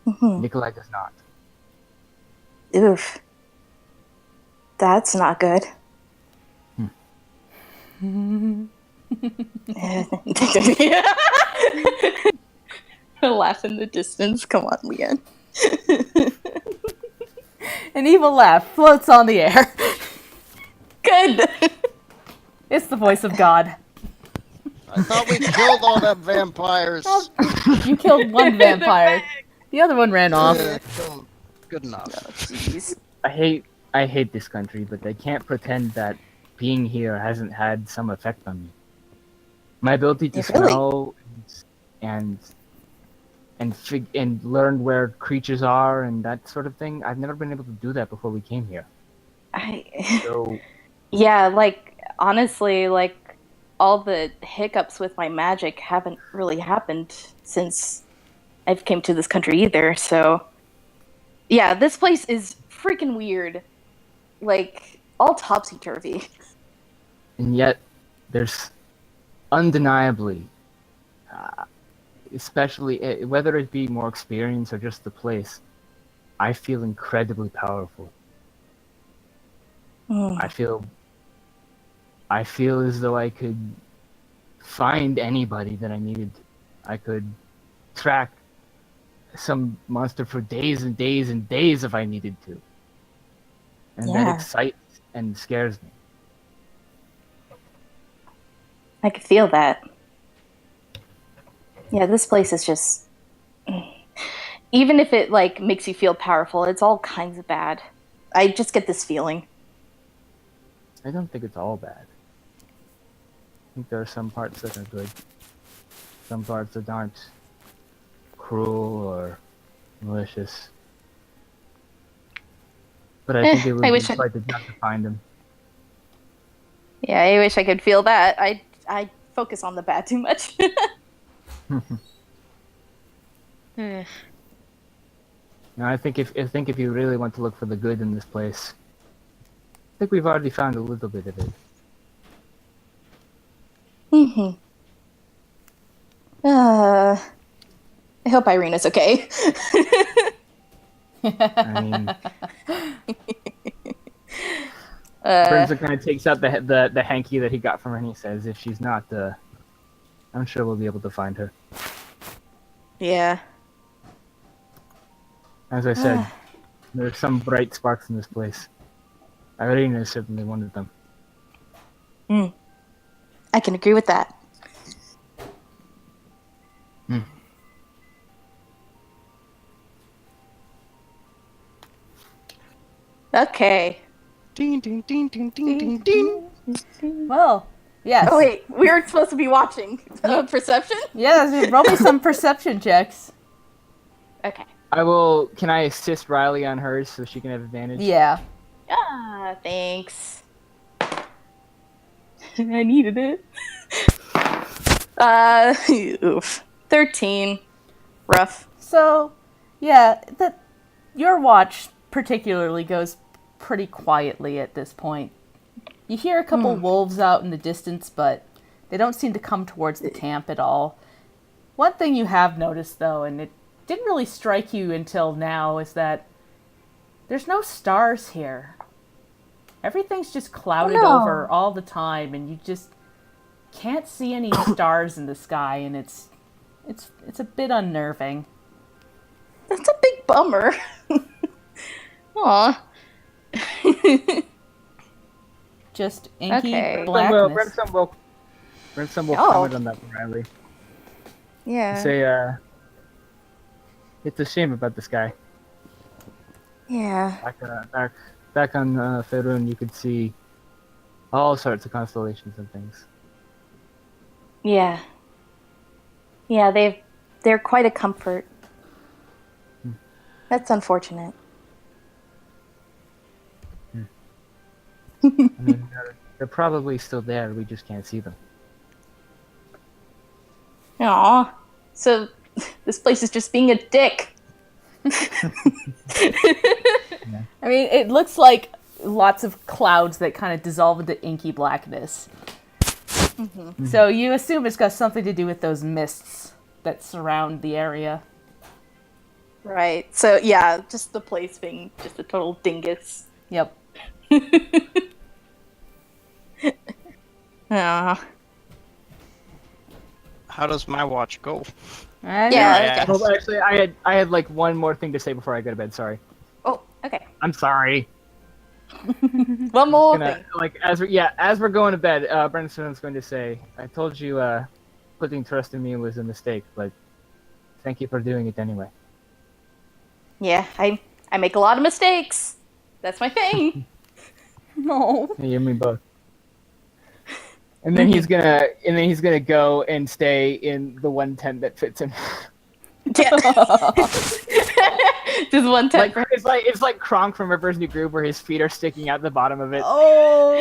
Mhm. Nikolai does not. Oof. That's not good. Laugh in the distance. Come on, Leanne. An evil laugh floats on the air. Good. It's the voice of God. I thought we killed all them vampires. You killed one vampire. The other one ran off. Yeah, killed- Good enough. Jeez. I hate this country, but they can't pretend that being here hasn't had some effect on me. My ability to Yeah, really? smell and learn where creatures are and that sort of thing. I've never been able to do that before we came here. So Yeah, like, honestly, like, all the hiccups with my magic haven't really happened since I've came to this country either, so... Yeah, this place is freaking weird. Like, all topsy-turvy. And yet, there's undeniably, especially whether it be more experience or just the place, I feel incredibly powerful. I feel as though I could find anybody that I needed. I could track some monster for days and days and days if I needed to. And that Yeah. excites and scares me. I could feel that. Yeah, this place is just. Even if it like makes you feel powerful, it's all kinds of bad. I just get this feeling. I don't think it's all bad. I think there are some parts that are good. Some parts that aren't cruel or malicious. But I think it would I be wish quite the job to find them. Yeah, I wish I could feel that. I focus on the bad too much. Now, I think if you really want to look for the good in this place, I think we've already found a little bit of it. I hope Irina's okay. I mean, Brimson kind of takes out the hanky that he got from her, and he says, "If she's not, I'm sure we'll be able to find her." Yeah. As I said, there's some bright sparks in this place. Irina is certainly one of them. I can agree with that. Okay. Ding, ding, ding, ding, ding, ding, ding. Well, yes. Oh wait, we were supposed to be watching perception. Yeah, roll me some perception checks. Okay. Can I assist Riley on hers so she can have advantage? Yeah. Ah, thanks. I needed it. Oof. 13. Rough. So, yeah, your watch particularly goes pretty quietly at this point. You hear a couple wolves out in the distance, but they don't seem to come towards the camp at all. One thing you have noticed, though, and it didn't really strike you until now, is that there's no stars here. Everything's just clouded over all the time, and you just can't see any stars in the sky, and it's a bit unnerving. That's a big bummer. Aw. Just inky Okay. blackness. Brimson will comment on that, Riley. Yeah. Say, it's a shame about this guy. Yeah. Back on Faerun, you could see all sorts of constellations and things. Yeah. Yeah, they're quite a comfort. That's unfortunate. I mean, they're probably still there. We just can't see them. Aw. So this place is just being a dick. I mean, it looks like lots of clouds that kind of dissolve into inky blackness. So you assume it's got something to do with those mists that surround the area. Right. So yeah, just the place being just a total dingus. Yep. Aw. How does my watch go? Yeah. Yeah. Oh, actually, I had like one more thing to say before I go to bed. Sorry. Oh, okay. I'm sorry. One more thing. Like as we're going to bed, Brenson's going to say, "I told you putting trust in me was a mistake, but thank you for doing it anyway." Yeah, I make a lot of mistakes. That's my thing. No. You and me both. And then he's gonna go and stay in the one tent that fits him. Yeah. Just one time. It's like Kronk from Rivers New Groove, where his feet are sticking out the bottom of it. Oh.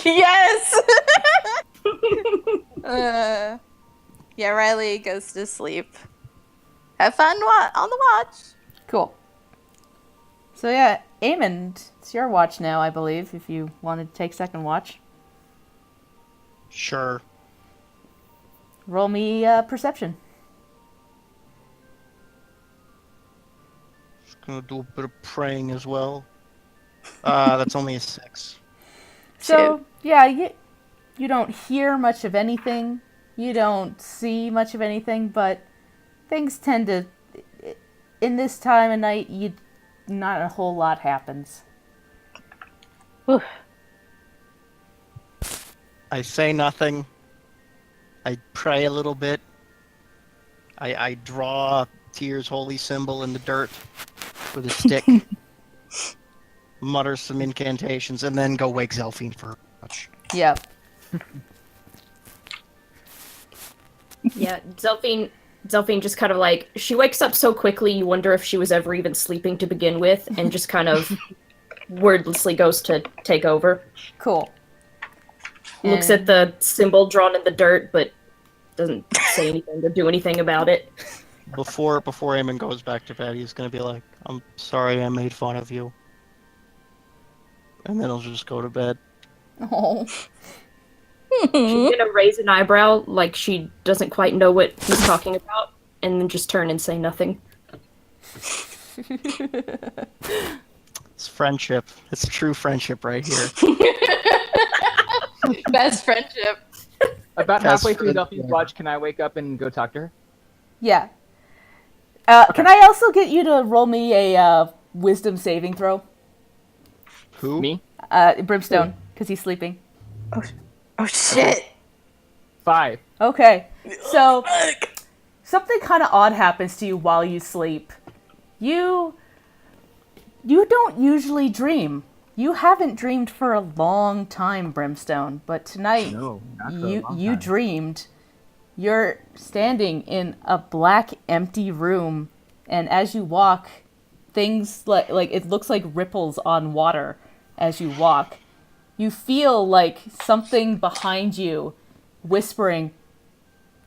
Yes. Yeah, Riley goes to sleep. Have fun on the watch. Cool. So yeah, Eamon, it's your watch now, I believe, if you wanted to take second watch. Sure. Roll me perception. Just gonna do a bit of praying as well. That's only a 6. So, yeah, you don't hear much of anything. You don't see much of anything, but things tend to... In this time of night, not a whole lot happens. I say nothing. I pray a little bit. I draw Tyr's holy symbol in the dirt with a stick. Mutter some incantations, and then go wake Zelphine for lunch. Yep. Yeah, Zelphine just kind of like, she wakes up so quickly you wonder if she was ever even sleeping to begin with, and just kind of wordlessly goes to take over. Cool. Looks at the symbol drawn in the dirt, but doesn't say anything or do anything about it. Before Eamon goes back to bed, he's gonna be like, "I'm sorry I made fun of you," and then he'll just go to bed. Oh. She's gonna raise an eyebrow like she doesn't quite know what he's talking about, and then just turn and say nothing. It's friendship. It's true friendship right here. Best friendship. About Best halfway through friend, Delphine's yeah. watch, can I wake up and go talk to her? Yeah. Can I also get you to roll me a wisdom saving throw? Who? Me? Brimstone, because he's sleeping. Oh shit. 5. Okay. So, something kind of odd happens to you while you sleep. You don't usually dream. You haven't dreamed for a long time, Brimstone, but tonight No, not for a long you time. dreamed. You're standing in a black, empty room, and as you walk, things like it looks like ripples on water as you walk. You feel like something behind you whispering,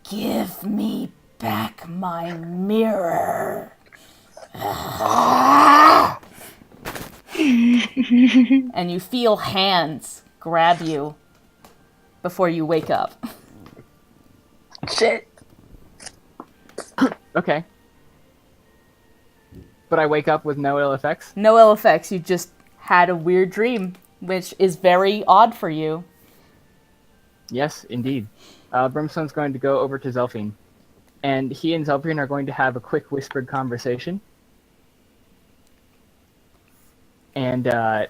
"Give me back my mirror." And you feel hands grab you before you wake up. Shit. Okay. But I wake up with no ill effects? No ill effects, you just had a weird dream, which is very odd for you. Yes, indeed. Brimstone's going to go over to Zelphine. And he and Zelphine are going to have a quick whispered conversation. And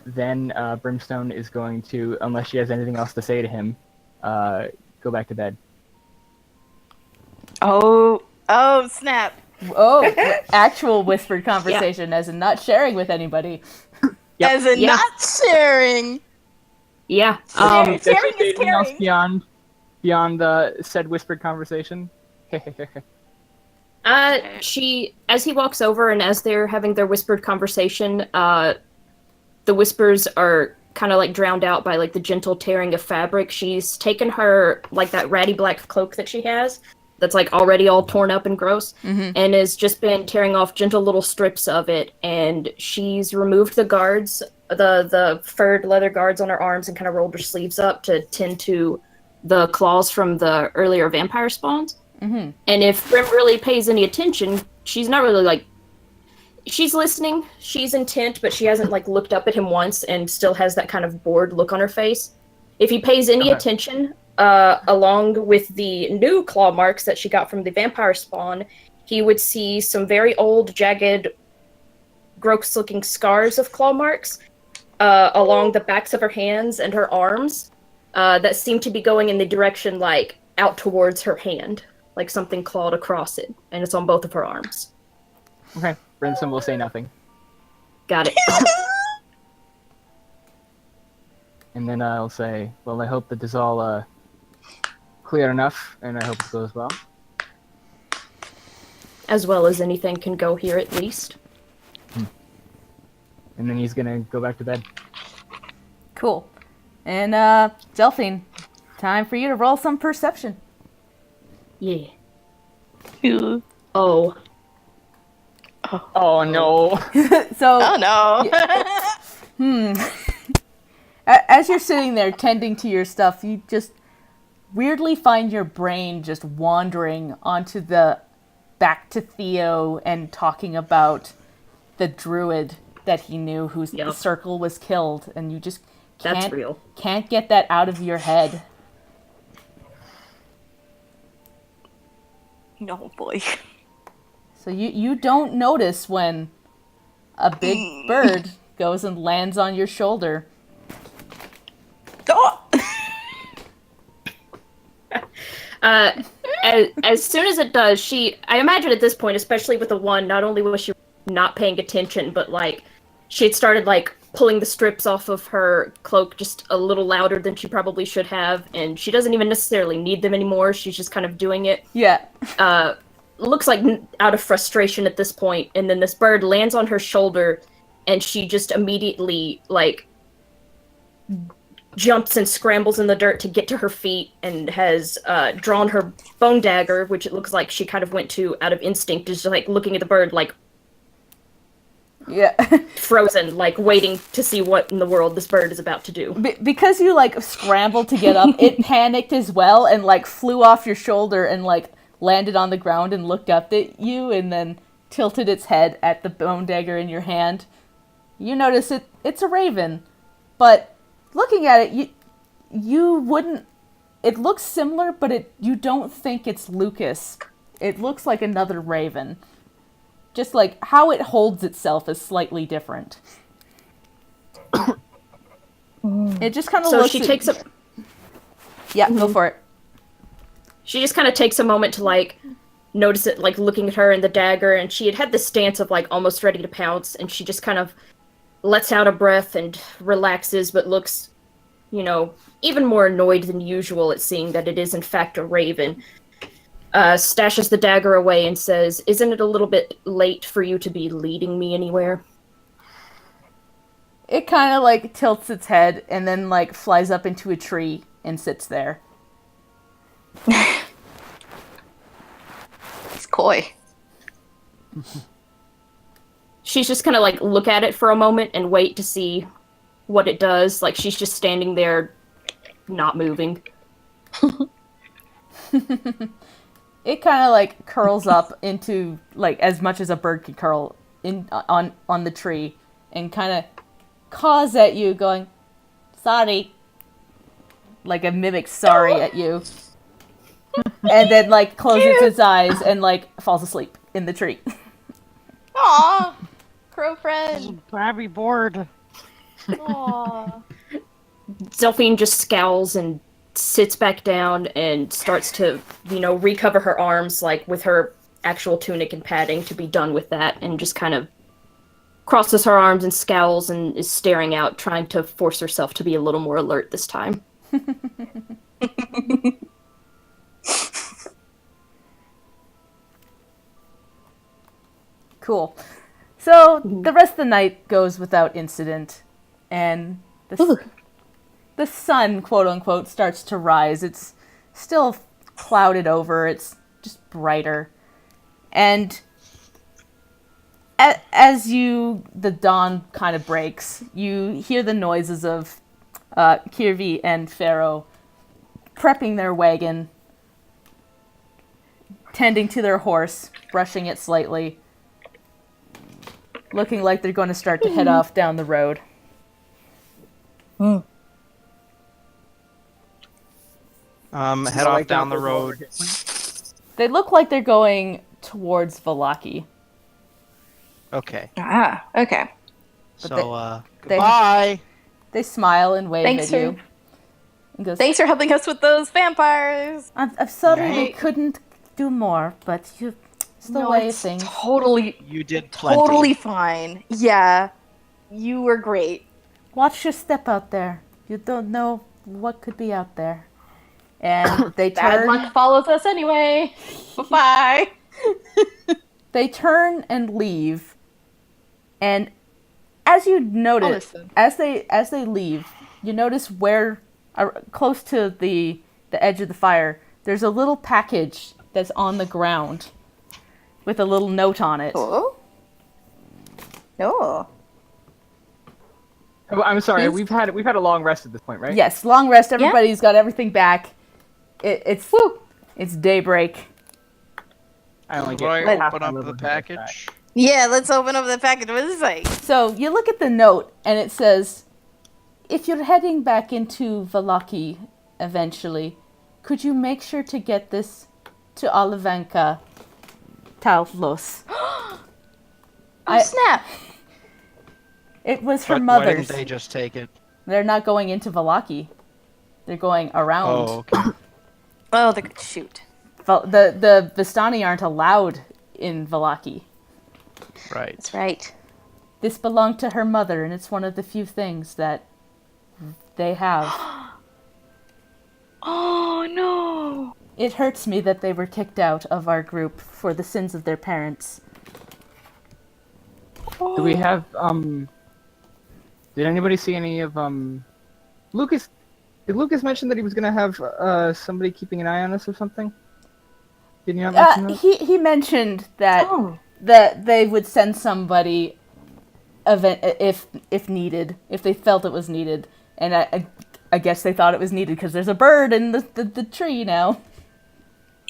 then Brimstone is going to, unless she has anything else to say to him, go back to bed. Oh snap. Oh, actual whispered conversation, as in not sharing with anybody. Yep. As in Yeah. not sharing. Yeah. Sharing Does she is say anything else caring. beyond the said whispered conversation? She, as he walks over and as they're having their whispered conversation, the whispers are kind of like drowned out by like the gentle tearing of fabric. She's taken her, like that ratty black cloak that she has, that's like already all torn up and gross, and has just been tearing off gentle little strips of it, and she's removed the guards, the furred leather guards on her arms, and kind of rolled her sleeves up to tend to the claws from the earlier vampire spawns. And if Brim really pays any attention, she's not really like, she's listening, she's intent, but she hasn't like looked up at him once and still has that kind of bored look on her face. If he pays any attention, along with the new claw marks that she got from the vampire spawn, he would see some very old, jagged, gross-looking scars of claw marks along the backs of her hands and her arms that seem to be going in the direction, like, out towards her hand. Like something clawed across it, and it's on both of her arms. Okay, Brimstone will say nothing. Got it. And then I'll say, well, I hope that this is all clear enough, and I hope it goes well. As well as anything can go here, at least. And then he's gonna go back to bed. Cool. And, Delphine, time for you to roll some perception. Yeah. Oh. Oh no! So, Oh no. as you're sitting there tending to your stuff, you just weirdly find your brain just wandering onto the back to Theo and talking about the druid that he knew whose Yep. circle was killed, and you just That's real. can't get that out of your head. No boy. So you don't notice when a big bird goes and lands on your shoulder. Oh! As soon as it does, I imagine at this point, especially with the one, not only was she not paying attention, but like she had started like pulling the strips off of her cloak just a little louder than she probably should have, and she doesn't even necessarily need them anymore. She's just kind of doing it. Yeah. Looks like out of frustration at this point, and then this bird lands on her shoulder, and she just immediately like jumps and scrambles in the dirt to get to her feet, and has drawn her bone dagger, which it looks like she kind of went to out of instinct, just like looking at the bird like Yeah. frozen, like waiting to see what in the world this bird is about to do. Because you like scrambled to get up, it panicked as well and like flew off your shoulder and like landed on the ground and looked up at you and then tilted its head at the bone dagger in your hand. You notice it's a raven, but looking at it, you wouldn't. It looks similar, but you don't think it's Lucas. It looks like another raven. Just like how it holds itself is slightly different. It just kind of So looks. she takes a. Yeah, go for it. She just kind of takes a moment to like notice it, like looking at her and the dagger, and she had this stance of like almost ready to pounce, and she just kind of lets out a breath and relaxes, but looks, even more annoyed than usual at seeing that it is in fact a raven. Stashes the dagger away and says, "Isn't it a little bit late for you to be leading me anywhere?" It kind of like tilts its head and then like flies up into a tree and sits there. It's coy. She's just gonna like look at it for a moment and wait to see what it does. Like she's just standing there, not moving. It kind of like curls up into like as much as a bird can curl in on the tree and kind of caws at you, going, "Sorry," like a mimic sorry at you, and then like closes its eyes and like falls asleep in the tree. Aw, crow friend. Babby bored. Aw. Zelphine just scowls and sits back down and starts to, recover her arms, like with her actual tunic and padding to be done with that, and just kind of crosses her arms and scowls and is staring out, trying to force herself to be a little more alert this time. Cool. So the rest of the night goes without incident, and the sun, quote unquote, starts to rise. It's still clouded over. It's just brighter. And as the dawn kind of breaks, you hear the noises of Kirvi and Pharaoh prepping their wagon, tending to their horse, brushing it slightly, looking like they're going to start to head off down the road. Head off down the road. They look like they're going towards Valaki. Okay. Ah, okay. So, they- goodbye. They smile and wave Thanks at you. And goes, Thanks for helping us with those vampires. I'm sorry we Right. couldn't do more, but it's the No, way of it's things. totally, You did plenty. totally fine. Yeah, you were great. Watch your step out there. You don't know what could be out there. And they Bad turn. luck follows us anyway. Bye. They turn and leave. And as you notice, listen. as they leave, you notice where, close to the edge of the fire, there's a little package that's on the ground with a little note on it. Oh. No. Oh, I'm sorry. Yes. We've had a long rest at this point, right? Yes, long rest. Everybody's got everything back. It's daybreak. I only Do I get half open my up the liver back. package? Yeah, let's open up the package. What does it say? So you look at the note, and it says, "If you're heading back into Valaki eventually, could you make sure to get this to Olivenka Talos?" Oh, snap. It was her Why mother's. didn't they just take it? They're not going into Valaki. They're going around. Oh, okay. Oh, shoot. The Vistani aren't allowed in Valaki. Right. That's right. This belonged to her mother, and it's one of the few things that they have. Oh, no. It hurts me that they were kicked out of our group for the sins of their parents. Do we have Did anybody see any of Lucas? Did Lucas mention that he was gonna have somebody keeping an eye on us or something? Did you not mention that? He mentioned that Oh. that they would send somebody if needed, if they felt it was needed, and I guess they thought it was needed because there's a bird in the tree now.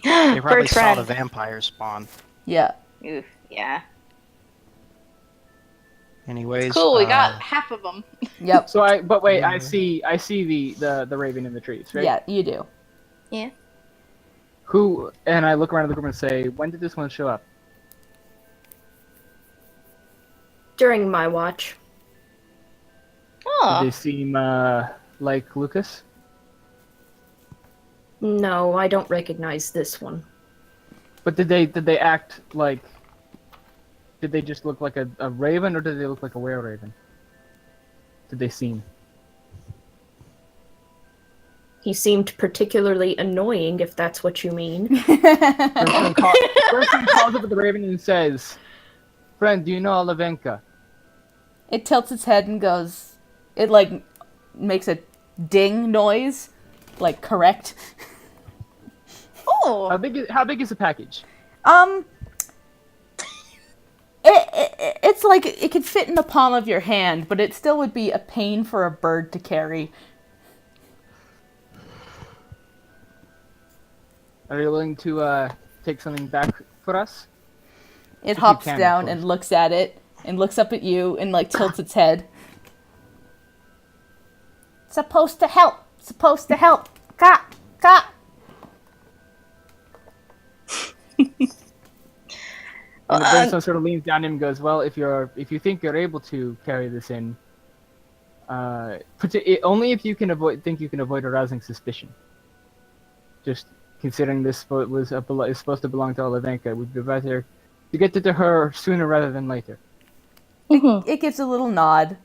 They probably Bird saw friend. the vampire spawn. Yeah. Oof, yeah. Anyways. Cool, we got half of them. Yep. So I see the raven in the trees, right? Yeah, you do. Yeah. Who? And I look around the group and say, when did this one show up? During my watch. Oh. Did they seem like Lucas? No, I don't recognize this one. But did they act like? Did they just look like a raven, or did they look like a were-raven? Did they seem? He seemed particularly annoying, if that's what you mean. Person calls up at the raven and says, "Friend, do you know Olivenka?" It tilts its head and goes. It like makes a ding noise, like correct. Oh. How big is the package? It's like it could fit in the palm of your hand, but it still would be a pain for a bird to carry. Are you willing to take something back for us? It If you hops can, of down course. and looks at it and looks up at you and like tilts its head. Supposed to help. Supposed to help. Ka ka. And the brimstone sort of leans down to him and goes, "Well, if you think you're able to carry this in, only if you can avoid arousing suspicion. Just considering this is supposed to belong to Olivenka, it would be better to get it to her sooner rather than later." It gives a little nod,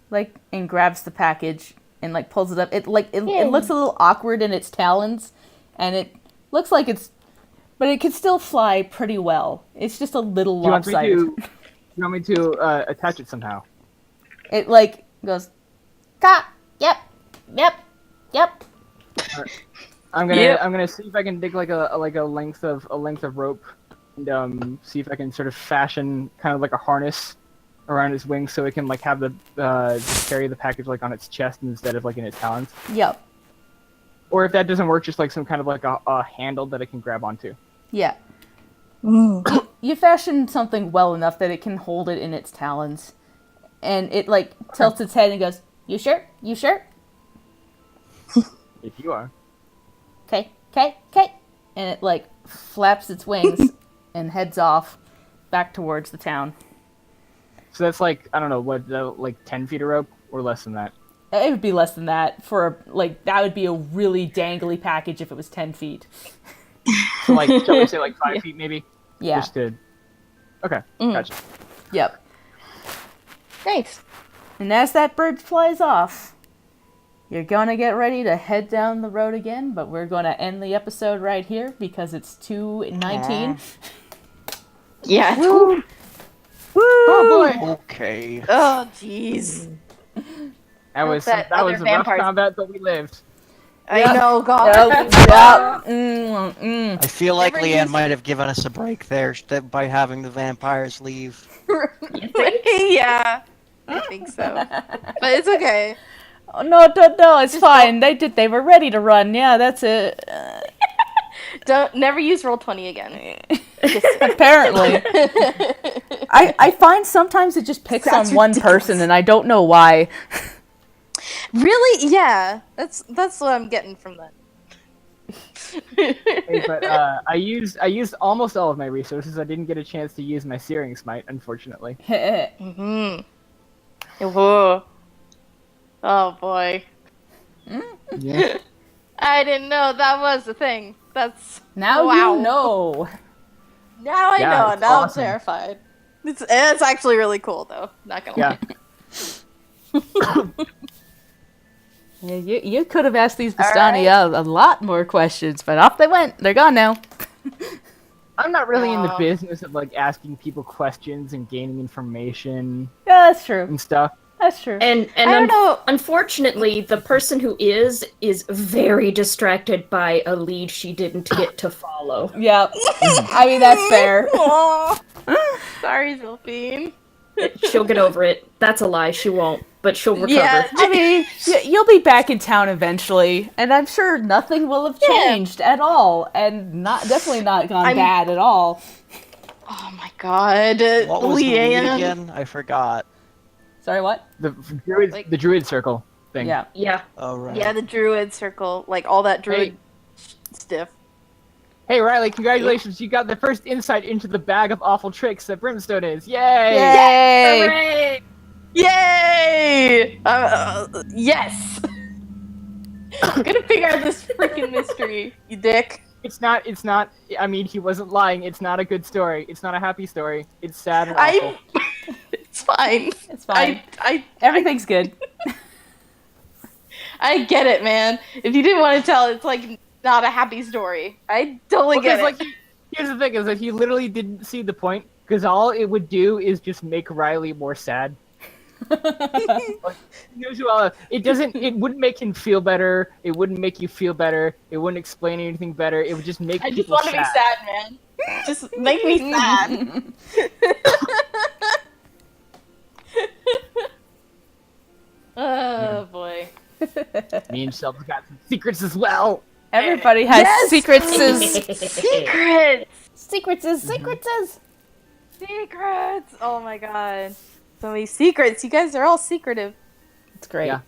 like, and grabs the package and like pulls it up. It looks a little awkward in its talons, and it looks like but it can still fly pretty well. It's just a little lopsided. Do you want me to attach it somehow? It like goes, ka. Yep. I'm Yep. gonna see if I can dig like a length of rope, and see if I can sort of fashion kind of like a harness around its wings so it can like have the just carry the package like on its chest instead of like in its talons. Yep. Or if that doesn't work, just like some kind of like a handle that it can grab onto. Yeah. You fashion something well enough that it can hold it in its talons, and it like tilts its head and goes, "You sure? You sure? If you are. Okay, and it like flaps its wings and heads off back towards the town. So that's like, I don't know, what, like 10 feet of rope or less than that? It would be less than that that would be a really dangly package if it was 10 feet. So like, shall we say like 5 feet maybe? Yeah. Just to... Okay, gotcha. Yep. Nice. And as that bird flies off, you're gonna get ready to head down the road again, but we're gonna end the episode right here because it's 2:19. Yeah. Woo! Oh boy! Okay. Oh, jeez. That was that that other was a rough vampires- combat, but we lived. I know, God. Yep. I feel like Every Leanne use- might have given us a break there by having the vampires leave. Yeah. I think so. But it's okay. Oh, no, it's fine. They were ready to run. Yeah, that's it. Don't never use roll 20 again. Apparently. I find sometimes it just picks That's on one ridiculous. person, and I don't know why. Really? Yeah. That's what I'm getting from that. Hey, but I used almost all of my resources. I didn't get a chance to use my Searing Smite, unfortunately. Mm-hmm. Whoa. Oh boy. Yeah. I didn't know that was a thing. That's Now wow. you know. Now I Yeah, know. it's Now awesome. I'm terrified. It's actually really cool though. Not gonna Yeah. lie. Yeah, you could have asked these All Vistani a lot more questions, but off they went. They're gone now. I'm not really in the Aw. business of like asking people questions and gaining information Yeah, that's true. and stuff. That's true. And I don't know. unfortunately, the person who is very distracted by a lead she didn't get to follow. Yep. I mean, that's fair. Aw. Sorry, Zilphine. She'll get over it. That's a lie. She won't, but she'll recover. Yeah. I mean, you'll be back in town eventually, and I'm sure nothing will have changed at all, and definitely not gone bad at all. Oh my god. What was the lead Leanne. again? I forgot. Sorry, what? The druid, Like- the druid circle thing. Yeah. Yeah. Oh right. Yeah, the druid circle. Like all that druid stiff. Hey Riley, congratulations! You got the first insight into the bag of awful tricks that Brimstone is. Yay! Yay! Hooray! Yay! Yes! I'm gonna figure out this freaking mystery, you dick. It's not. I mean, he wasn't lying. It's not a good story. It's not a happy story. It's sad and awful. It's fine. It's fine. I Everything's good. get it, man. If you didn't want to tell, it's like not a happy story. I totally get Because it. like, here's the thing: is that he literally didn't see the point. Because all it would do is just make Riley more sad. It doesn't. It wouldn't make him feel better. It wouldn't make you feel better. It wouldn't explain anything better. It would just make I just people want to be sad, man. Just make me sad. Oh boy. Me and Shelby's got some secrets as well. Everybody has Yes! secrets. Secrets! Secrets. Secrets! Oh my god. So many secrets. You guys are all secretive. It's great. Yeah.